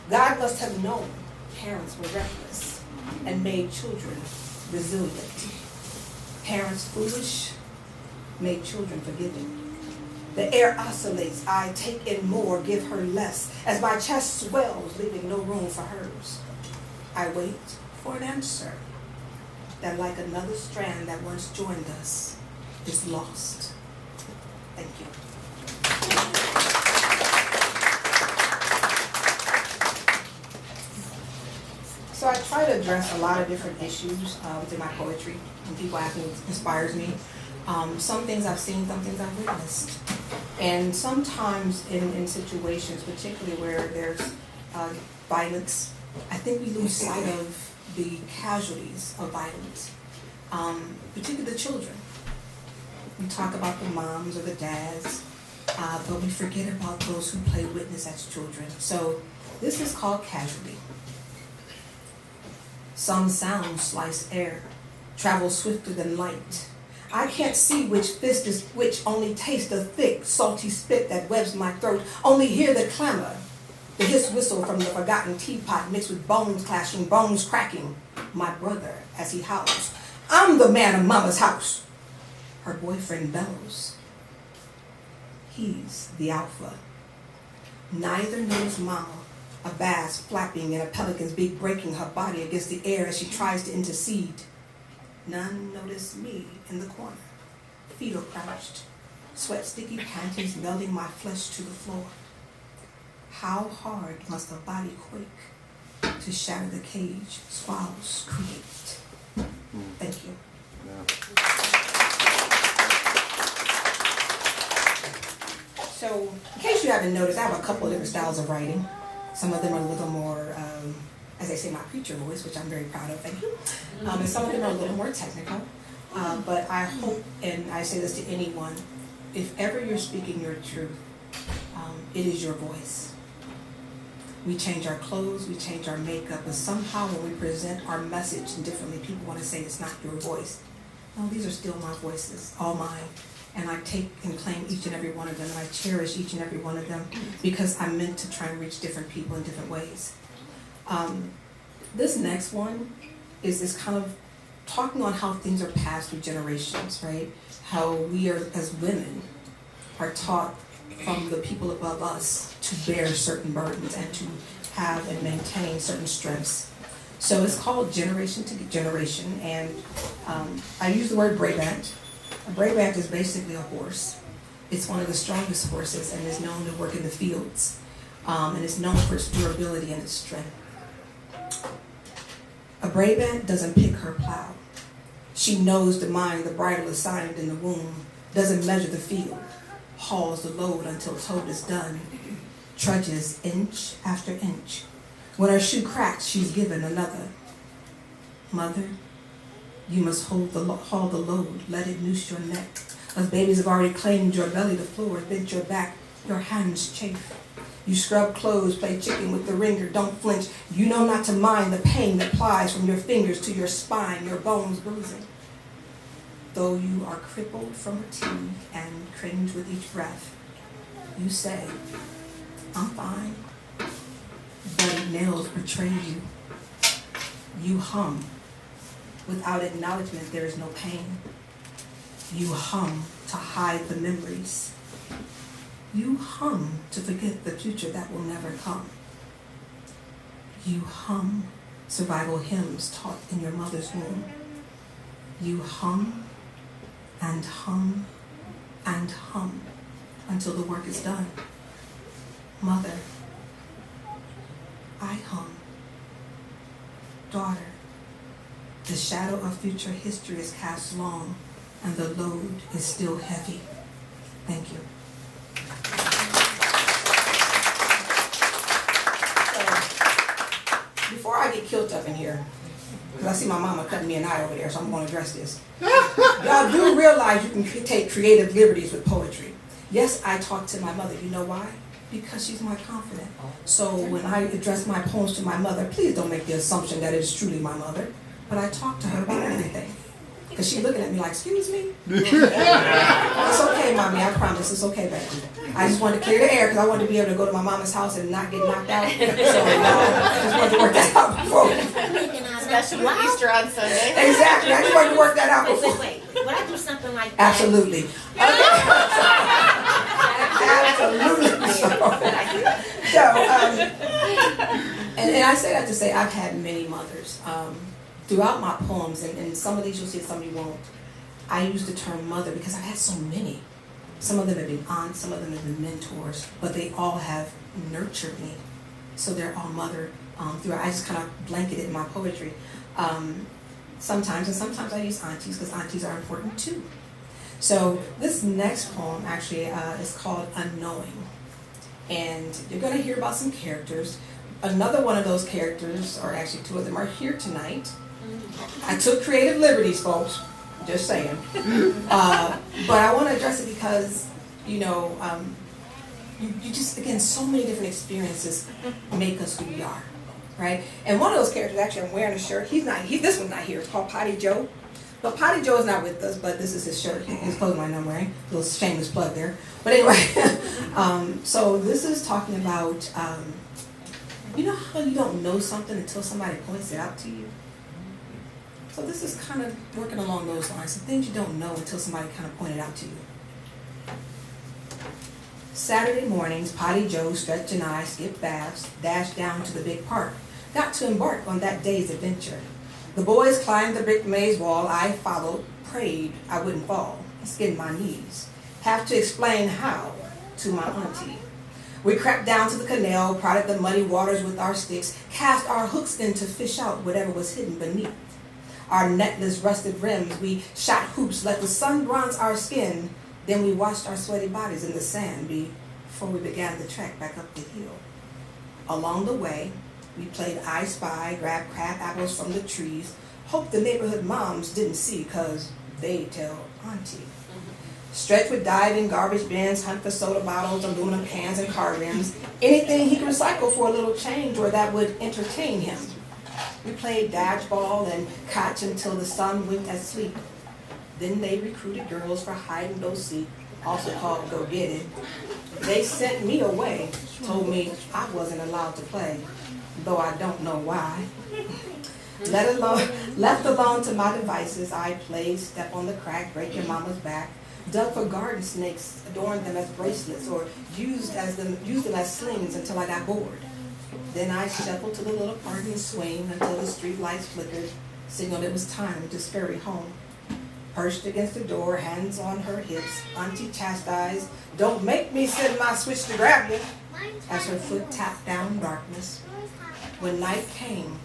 God must have known parents were reckless and made children resilient. Parents foolish, made children forgiving. The air oscillates, I take in more, give her less, as my chest swells, leaving no room for hers. I wait for an answer that, like another strand that once joined us, is lost. Thank you. So I try to address a lot of different issues within my poetry. When people ask me what inspires me, some things I've seen, some things I've witnessed. And sometimes in situations, particularly where there's violence, I think we lose sight of the casualties of violence, particularly the children. We talk about the moms or the dads, but we forget about those who play witness as children. So this is called Casualty. Some sounds slice air, travel swifter than light. I can't see which fist is which, only taste the thick, salty spit that webs my throat, only hear the clamor, the hiss whistle from the forgotten teapot mixed with bones clashing, bones cracking. My brother, as he howls, I'm the man of mama's house. Her boyfriend bellows. He's the alpha. Neither knows mama, a bass flapping and a pelican's beak breaking her body against the air as she tries to intercede. None notice me in the corner, fetal crouched, sweat sticky panties melting my flesh to the floor. How hard must a body quake to shatter the cage swallows create? Thank you. So, in case you haven't noticed, I have a couple of different styles of writing. Some of them are a little more, as they say, my preacher voice, which I'm very proud of, thank you. And some of them are a little more technical. But I hope, and I say this to anyone, if ever you're speaking your truth, it is your voice. We change our clothes, we change our makeup, but somehow when we present our message differently, people want to say it's not your voice. No, these are still my voices, all mine. And I take and claim each and every one of them, and I cherish each and every one of them because I'm meant to try and reach different people in different ways. This next one is kind of talking on how things are passed through generations, right? How we are, as women, are taught from the people above us to bear certain burdens and to have and maintain certain strengths. So it's called Generation to Generation, and I use the word Brabant. A Brabant is basically a horse. It's one of the strongest horses and is known to work in the fields, and is known for its durability and its strength. A Brabant doesn't pick her plow. She knows the mind the bridle assigned in the womb, doesn't measure the field, hauls the load until told is done, trudges inch after inch. When her shoe cracks, she's given another. Mother, you must haul the load, let it noose your neck. As babies have already claimed your belly, the floor, bent your back, your hands chafe. You scrub clothes, play chicken with the wringer, don't flinch. You know not to mind the pain that plies from your fingers to your spine, your bones bruising. Though you are crippled from fatigue and cringe with each breath, you say, I'm fine. Bloody nails betray you. You hum. Without acknowledgement, there is no pain. You hum to hide the memories. You hum to forget the future that will never come. You hum survival hymns taught in your mother's womb. You hum and hum and hum until the work is done. Mother, I hum. Daughter, the shadow of future history is cast long, and the load is still heavy. Thank you. So, before I get killed up in here, because I see my mama cutting me an eye over there, so I'm going to address this. Y'all do realize you can take creative liberties with poetry. Yes, I talk to my mother. You know why? Because she's my confidant. So when I address my poems to my mother, please don't make the assumption that it is truly my mother. But I talk to her about everything. Because she's looking at me like, excuse me? It's okay, Mommy, I promise. It's okay, baby. I just wanted to clear the air because I wanted to be able to go to my mama's house and not get knocked out. So I just wanted to work that out before. Especially with Easter on Sunday. Exactly. I just wanted to work that out before. Wait. Would I do something like that? Absolutely. And I say that to say I've had many mothers. Throughout my poems, and some of these you'll see, some you won't, I use the term mother because I've had so many. Some of them have been aunts, some of them have been mentors, but they all have nurtured me. So they're all mother throughout. I just kind of blanket it in my poetry. Sometimes I use aunties because aunties are important too. So this next poem actually is called Unknowing. And you're going to hear about some characters. Another one of those characters, or actually two of them, are here tonight. I took creative liberties, folks. Just saying. But I want to address it because, you just, again, so many different experiences make us who we are, right? And one of those characters, actually, I'm wearing a shirt. This one's not here. It's called Potty Joe. But Potty Joe is not with us, but this is his shirt. His clothing line I'm wearing. A little shameless plug there. But anyway, so this is talking about, you know how you don't know something until somebody points it out to you? So this is kind of working along those lines. Some things you don't know until somebody kind of pointed out to you. Saturday mornings, Potty Joe, Stretch, and I skipped baths, dashed down to the big park, got to embark on that day's adventure. The boys climbed the brick maze wall. I followed, prayed I wouldn't fall, skinned my knees. Have to explain how to my auntie. We crept down to the canal, prodded the muddy waters with our sticks, cast our hooks in to fish out whatever was hidden beneath. Our netless rusted rims, we shot hoops, let the sun bronze our skin, then we washed our sweaty bodies in the sand before we began the trek back up the hill. Along the way, we played I Spy, grabbed crab apples from the trees, hoped the neighborhood moms didn't see because they'd tell auntie. Stretch would dive in garbage bins, hunt for soda bottles, aluminum cans, and car rims, anything he could recycle for a little change or that would entertain him. We played dodgeball and catch until the sun winked at sleep. Then they recruited girls for hide and go seek, also called go get it. They sent me away, told me I wasn't allowed to play, though I don't know why. Left alone to my devices, I played step on the crack, break your mama's back, dug for garden snakes, adorned them as bracelets, or used them as slings until I got bored. Then I shuffled to the little parking swing until the street lights flickered, signaled it was time to scurry home. Perched against the door, hands on her hips, auntie chastised, don't make me send my switch to grab you, as her foot tapped down darkness. When night came,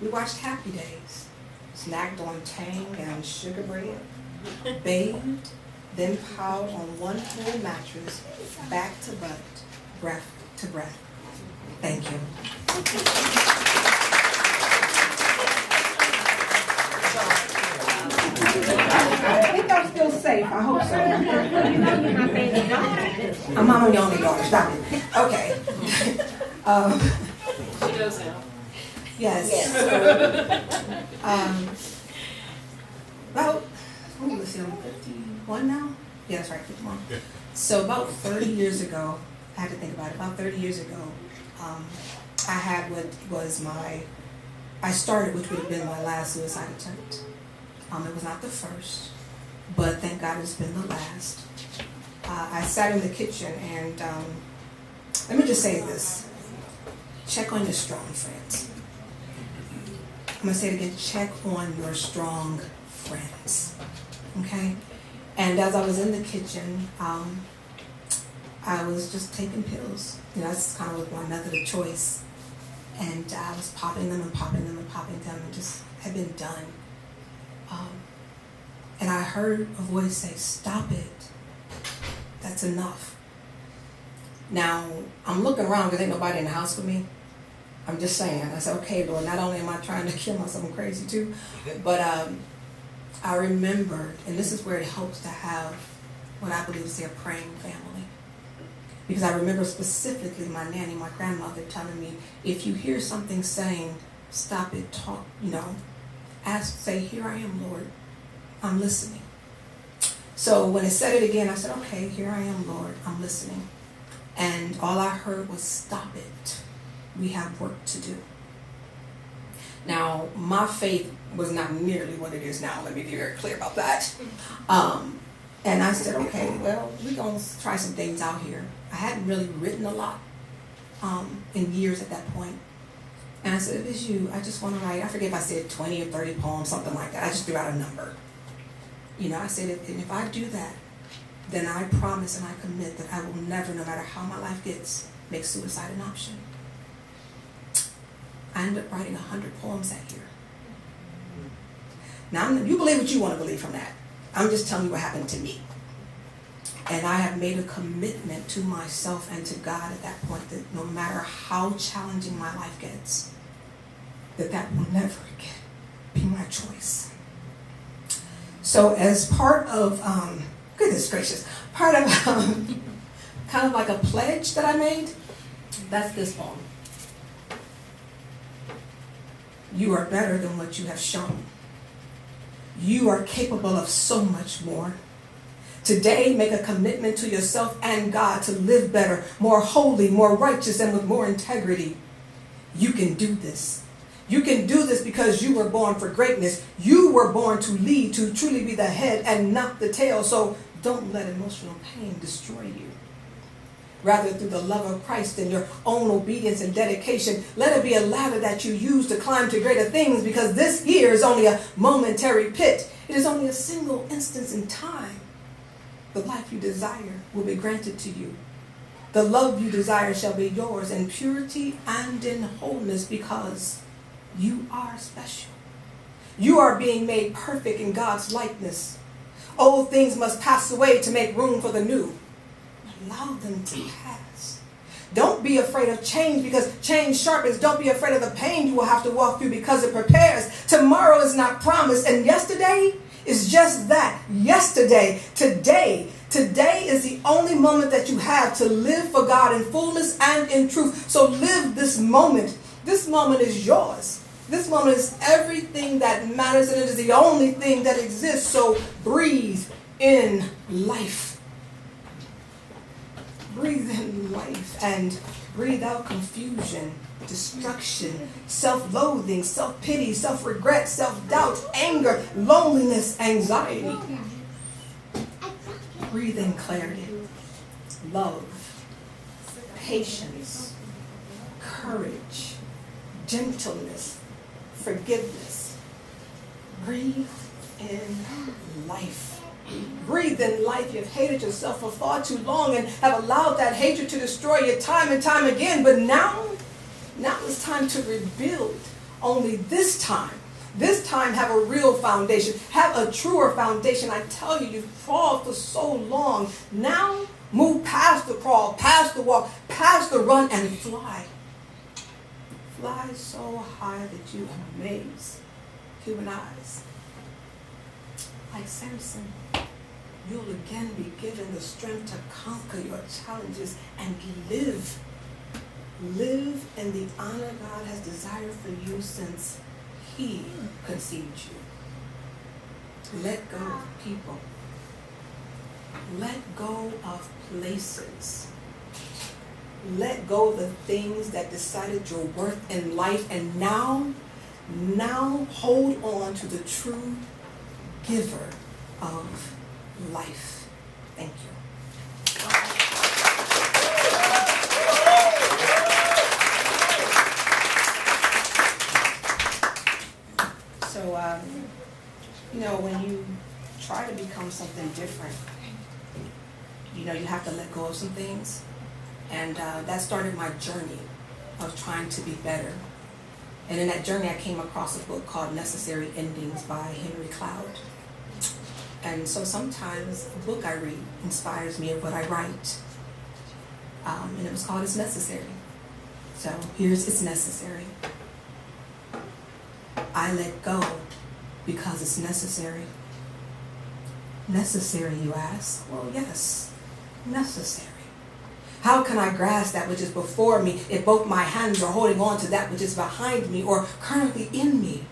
we watched Happy Days, snacked on Tang and sugar bread, bathed, then piled on one full mattress, back to butt, breath to breath. Thank you. I think I'm still safe. I hope so. I'm Mama your only daughter. Stop it. Okay. She knows now. Yes. About, let's see, I'm 51 now? Yeah, that's right, 51. Yeah. So about 30 years ago, I had to think about it, about 30 years ago, I had what was I started, which would have been my last suicide attempt. It was not the first, but thank God it's been the last. I sat in the kitchen and let me just say this. Check on your strong friends. I'm going to say it again. Check on your strong friends. Okay? And as I was in the kitchen, I was just taking pills. You know, that's kind of my method of choice. And I was popping them and popping them and popping them and just had been done. And I heard a voice say, "Stop it. That's enough." Now, I'm looking around because ain't nobody in the house with me. I'm just saying. I said, okay, Lord, not only am I trying to kill myself, I'm crazy too, but I remembered, and this is where it helps to have what I believe is a praying family. Because I remember specifically my nanny, my grandmother, telling me, if you hear something saying, stop it, talk, say, here I am, Lord, I'm listening. So when it said it again, I said, okay, here I am, Lord, I'm listening. And all I heard was, stop it. We have work to do. Now, my faith was not nearly what it is now. Let me be very clear about that. And I said, okay, well, we're going to try some things out here. I hadn't really written a lot in years at that point. And I said, if it's you, I just want to write, I forget if I said 20 or 30 poems, something like that. I just threw out a number. I said, if I do that, then I promise and I commit that I will never, no matter how my life gets, make suicide an option. I ended up writing 100 poems that year. Now, you believe what you want to believe from that. I'm just telling you what happened to me. And I have made a commitment to myself and to God at that point that no matter how challenging my life gets, that will never again be my choice. So as part of, goodness gracious, part of kind of like a pledge that I made, that's this poem. You are better than what you have shown. You are capable of so much more. Today, make a commitment to yourself and God to live better, more holy, more righteous, and with more integrity. You can do this. You can do this because you were born for greatness. You were born to lead, to truly be the head and not the tail. So don't let emotional pain destroy you. Rather, through the love of Christ and your own obedience and dedication, let it be a ladder that you use to climb to greater things, because this here is only a momentary pit. It is only a single instance in time. The life you desire will be granted to you. The love you desire shall be yours in purity and in wholeness, because you are special. You are being made perfect in God's likeness. Old things must pass away to make room for the new. Allow them to pass. Don't be afraid of change, because change sharpens. Don't be afraid of the pain you will have to walk through, because it prepares. Tomorrow is not promised, and yesterday is just that. Yesterday. Today is the only moment that you have to live for God in fullness and in truth. So live this moment. This moment is yours. This moment is everything that matters, and it is the only thing that exists. So breathe in life. Breathe in life and breathe out confusion, destruction, self-loathing, self-pity, self-regret, self-doubt, anger, loneliness, anxiety. Breathe in clarity, love, patience, courage, gentleness, forgiveness. Breathe in life. Breathe in life. You've hated yourself for far too long and have allowed that hatred to destroy you time and time again. But now it's time to rebuild. Only this time have a real foundation. Have a truer foundation. I tell you, you've crawled for so long. Now move past the crawl, past the walk, past the run, and fly. Fly so high that you amaze human eyes. Like Samson, you'll again be given the strength to conquer your challenges and live. Live in the honor God has desired for you since He conceived you. Let go of people. Let go of places. Let go of the things that decided your worth in life, and now hold on to the true giver of life. Thank you. So, when you try to become something different, you have to let go of some things. And that started my journey of trying to be better. And in that journey, I came across a book called Necessary Endings by Henry Cloud. And so sometimes a book I read inspires me of what I write. And it was called It's Necessary. So here's It's Necessary. I let go because it's necessary. Necessary, you ask? Well, yes, necessary. How can I grasp that which is before me if both my hands are holding on to that which is behind me or currently in me?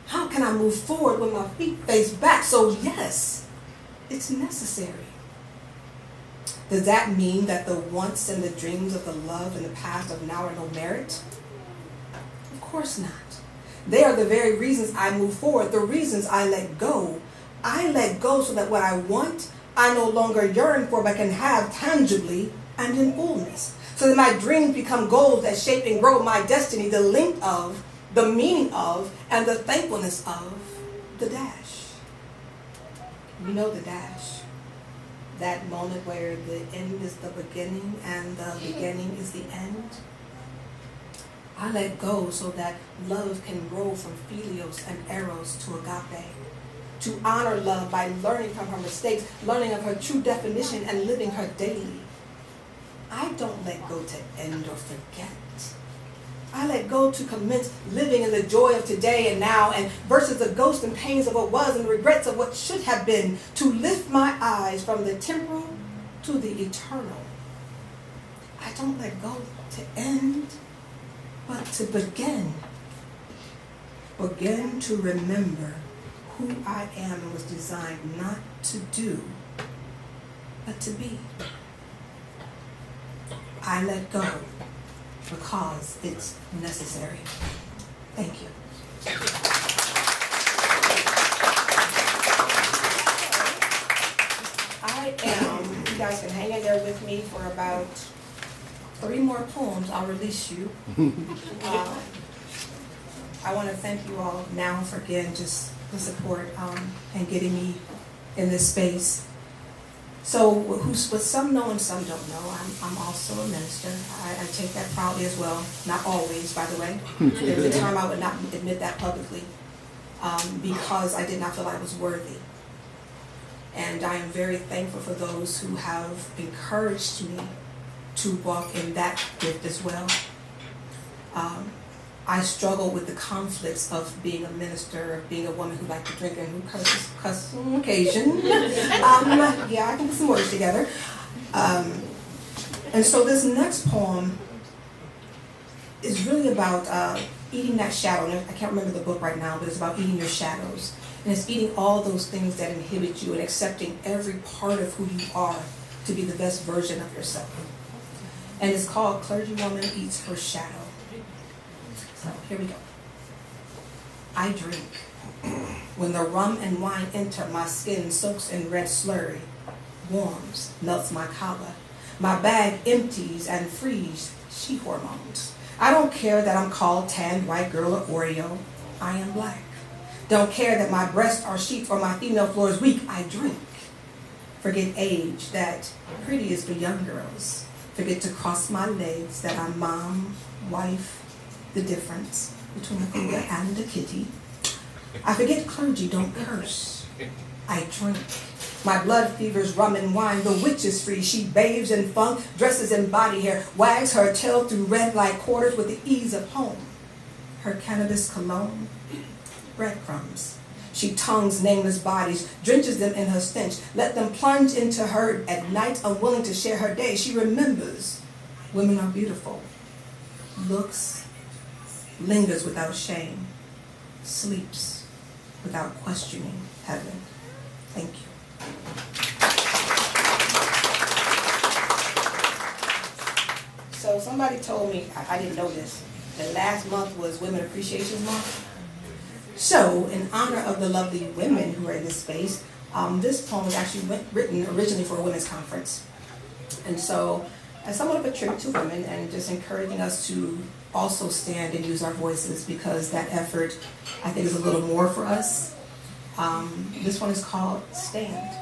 How can I move forward when my feet face back? So yes, it's necessary. Does that mean that the wants and the dreams of the love in the past of now are no merit? Of course not. They are the very reasons I move forward, the reasons I let go. I let go so that what I want, I no longer yearn for, but can have tangibly and in fullness. So that my dreams become goals that shape and grow my destiny, the length of, the meaning of, and the thankfulness of the dash. You know the dash. That moment where the end is the beginning and the beginning is the end. I let go so that love can grow from philios and eros to agape. To honor love by learning from her mistakes, learning of her true definition, and living her daily. I don't let go to end or forget. I let go to commence living in the joy of today and now, and versus the ghosts and pains of what was and the regrets of what should have been, to lift my eyes from the temporal to the eternal. I don't let go to end, but to begin. Begin to remember who I am and was designed not to do, but to be. I let go because it's necessary. Thank you. You guys can hang in there with me for about 3 more poems. I'll release you. I want to thank you all now for, again, just the support and getting me in this space. So what some know and some don't know, I'm also a minister. I take that proudly as well. Not always, by the way. There's a time I would not admit that publicly because I did not feel I was worthy. And I am very thankful for those who have encouraged me to walk in that gift as well. I struggle with the conflicts of being a minister, of being a woman who likes to drink and who cuss on occasion. Yeah, I can put some words together. And so this next poem is really about eating that shadow. And I can't remember the book right now, but it's about eating your shadows. And it's eating all those things that inhibit you and accepting every part of who you are to be the best version of yourself. And it's called Clergywoman Eats Her Shadow. So here we go. I drink. When the rum and wine enter, my skin soaks in red slurry, warms, melts my collar. My bag empties and frees she hormones. I don't care that I'm called tan, white girl, or Oreo. I am black. Don't care that my breasts are sheets or my female floor is weak. I drink. Forget age, that pretty is for young girls. Forget to cross my legs, that I'm mom, wife, the difference between a cougar and a kitty. I forget clergy don't curse. I drink. My blood fevers rum and wine. The witch is free. She bathes in funk, dresses in body hair, wags her tail through red light quarters with the ease of home. Her cannabis cologne, breadcrumbs. She tongues nameless bodies, drenches them in her stench, let them plunge into her at night, unwilling to share her day. She remembers women are beautiful, looks, lingers without shame, sleeps without questioning heaven. Thank you. So somebody told me, I didn't know this, that last month was Women Appreciation Month. So in honor of the lovely women who are in this space, This poem was actually written originally for a women's conference. And so, as somewhat of a tribute to women and just encouraging us to also stand and use our voices, because that effort, I think, is a little more for us. This one is called Stand.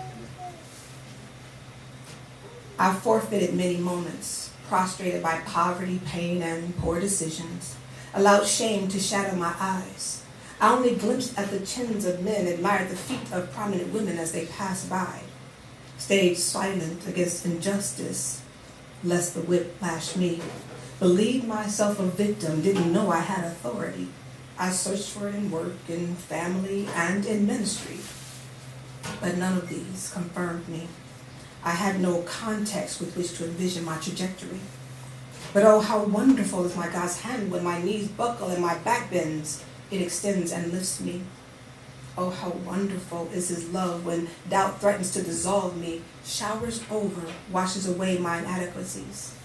I forfeited many moments, prostrated by poverty, pain, and poor decisions, allowed shame to shadow my eyes. I only glimpsed at the chins of men, admired the feet of prominent women as they passed by, stayed silent against injustice, lest the whip lash me, believed myself a victim, didn't know I had authority. I searched for it in work, in family, and in ministry, but none of these confirmed me. I had no context with which to envision my trajectory. But oh, how wonderful is my God's hand when my knees buckle and my back bends. It extends and lifts me. Oh, how wonderful is his love when doubt threatens to dissolve me, showers over, washes away my inadequacies.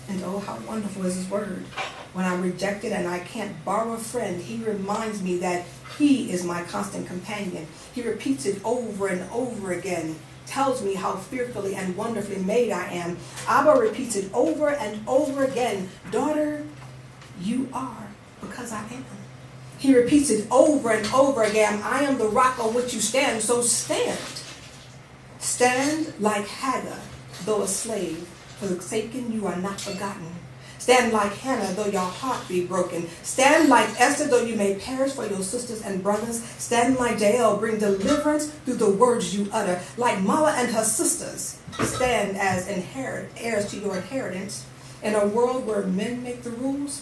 And oh, how wonderful is his word. When I'm rejected and I can't borrow a friend, he reminds me that he is my constant companion. He repeats it over and over again, tells me how fearfully and wonderfully made I am. Abba repeats it over and over again. Daughter, you are because I am. He repeats it over and over again. I am the rock on which you stand, so stand. Stand like Hagar, though a slave. Forsaken, you are not forgotten. Stand like Hannah, though your heart be broken. Stand like Esther, though you may perish for your sisters and brothers. Stand like Jael, bring deliverance through the words you utter. Like Mala and her sisters, stand as heirs to your inheritance. In a world where men make the rules,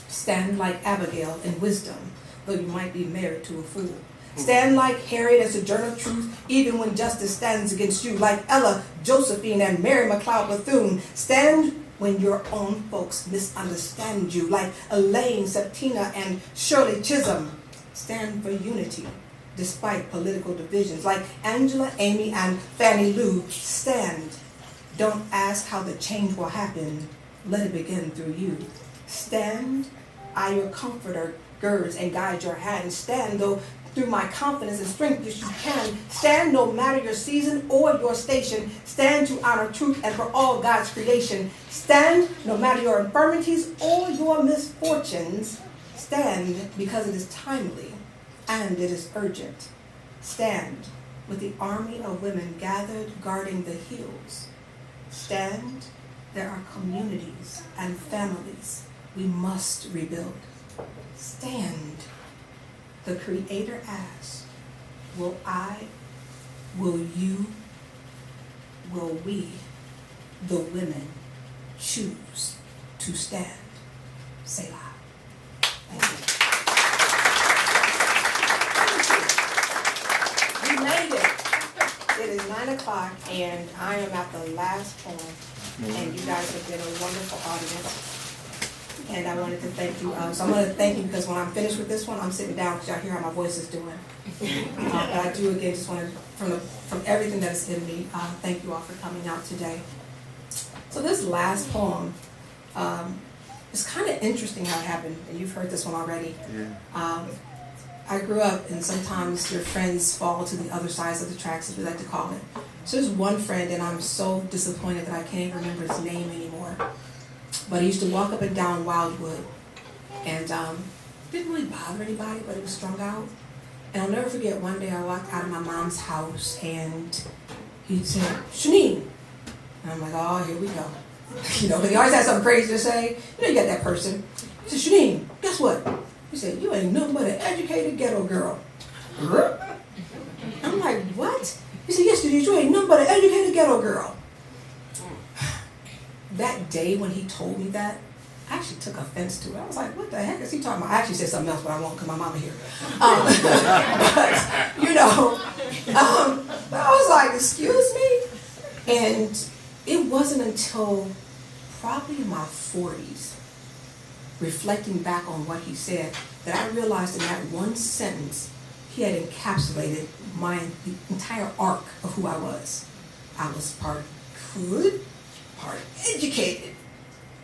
stand like Abigail in wisdom, though you might be married to a fool. Stand like Harriet as a journal of truth, even when justice stands against you. Like Ella, Josephine, and Mary McLeod Bethune. Stand when your own folks misunderstand you. Like Elaine, Septina, and Shirley Chisholm. Stand for unity, despite political divisions. Like Angela, Amy, and Fannie Lou. Stand. Don't ask how the change will happen. Let it begin through you. Stand. I, your comforter, girds and guides your hand. Stand, though through my confidence and strength that you can. Stand no matter your season or your station. Stand to honor truth and for all God's creation. Stand no matter your infirmities or your misfortunes. Stand because it is timely and it is urgent. Stand with the army of women gathered guarding the hills. Stand, there are communities and families we must rebuild. Stand. The Creator asks, will I, will you, will we, the women, choose to stand? Selah. Thank you. We made it. It is 9 o'clock and I am at the last poem. And you guys have been a wonderful audience. And I wanted to thank you. So I'm going to thank you because when I'm finished with this one, I'm sitting down because y'all hear how my voice is doing. But I do again just want to, from everything that is in me, thank you all for coming out today. So this last poem, it's kind of interesting how it happened, and you've heard this one already. Yeah. I grew up, and sometimes your friends fall to the other sides of the tracks, as we like to call it. So there's one friend, and I'm so disappointed that I can't even remember his name anymore. But he used to walk up and down Wildwood, and didn't really bother anybody, but he was strung out. And I'll never forget, one day I walked out of my mom's house, and he said, Shaneen. And I'm like, oh, here we go. You know, but he always has something crazy to say. You know, you got that person. He said, Shaneen, guess what? He said, you ain't nothing but an educated ghetto girl. I'm like, what? He said, yes, you ain't nothing but an educated ghetto girl. That day when he told me that, I actually took offense to it. I was like, what the heck is he talking about? I actually said something else, but I won't because my mama here. But, you know, I was like, excuse me? And it wasn't until probably in my 40s, reflecting back on what he said, that I realized in that one sentence, he had encapsulated the entire arc of who I was. I was part good, part educated.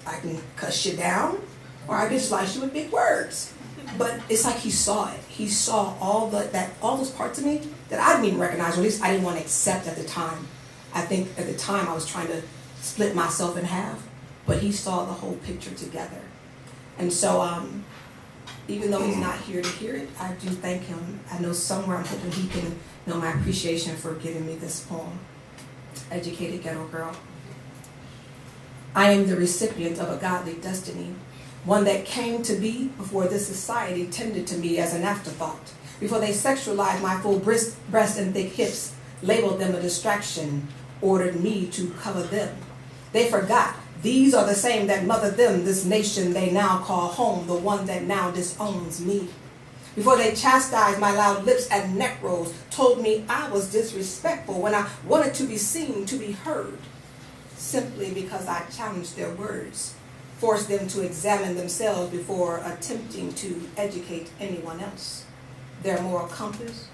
I can cuss you down, or I can slice you with big words. But it's like he saw it. He saw all those parts of me that I didn't even recognize, or at least I didn't want to accept at the time. I think at the time I was trying to split myself in half, but he saw the whole picture together. And so even though he's not here to hear it, I do thank him. I know somewhere I'm hoping he can know my appreciation for giving me this poem. Educated Ghetto Girl. I am the recipient of a godly destiny, one that came to be before this society tended to me as an afterthought, before they sexualized my full breast and thick hips, labeled them a distraction, ordered me to cover them. They forgot these are the same that mothered them, this nation they now call home, the one that now disowns me. Before they chastised my loud lips and neck rolls, told me I was disrespectful when I wanted to be seen, to be heard, simply because I challenged their words, forced them to examine themselves before attempting to educate anyone else. Their moral compass,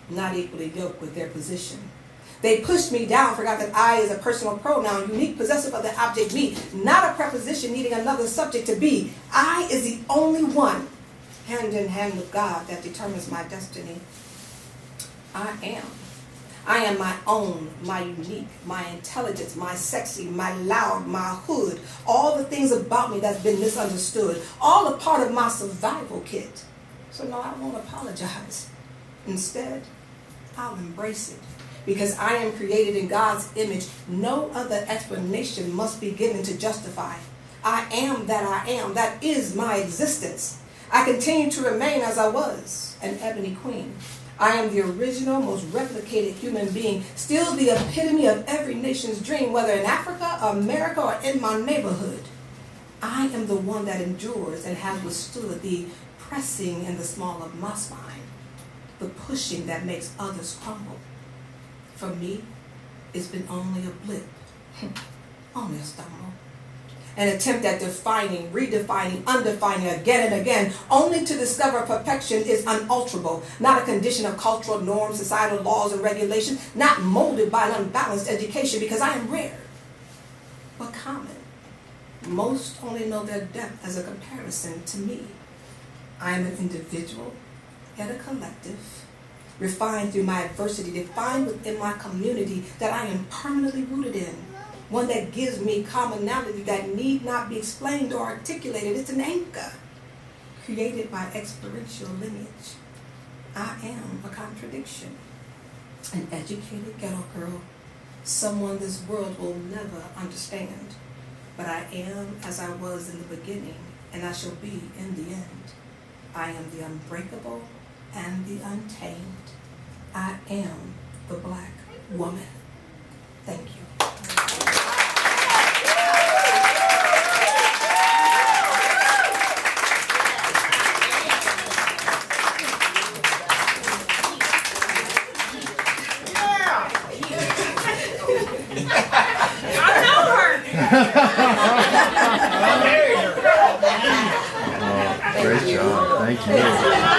not equally yoked with their position. They pushed me down, forgot that I is a personal pronoun, unique, possessive of the object me, not a preposition needing another subject to be. I is the only one, hand in hand with God, that determines my destiny. I am my own, my unique, my intelligence, my sexy, my loud, my hood, all the things about me that's been misunderstood, all a part of my survival kit. So no, I won't apologize. Instead, I'll embrace it. Because I am created in God's image, no other explanation must be given to justify. I am that I am. That is my existence. I continue to remain as I was, an ebony queen. I am the original, most replicated human being, still the epitome of every nation's dream, whether in Africa, America, or in my neighborhood. I am the one that endures and has withstood the pressing in the small of my spine, the pushing that makes others crumble. For me, it's been only a blip, only a stumble. An attempt at defining, redefining, undefining again and again, only to discover perfection is unalterable, not a condition of cultural norms, societal laws and regulations, not molded by an unbalanced education, because I am rare, but common. Most only know their depth as a comparison to me. I am an individual, yet a collective, refined through my adversity, defined within my community that I am permanently rooted in, one that gives me commonality that need not be explained or articulated. It's an anchor created by experiential lineage. I am a contradiction, an educated ghetto girl, someone this world will never understand, but I am as I was in the beginning, and I shall be in the end. I am the unbreakable and the untamed. I am the Black woman. Thank you. I know her. Great job. Thank you.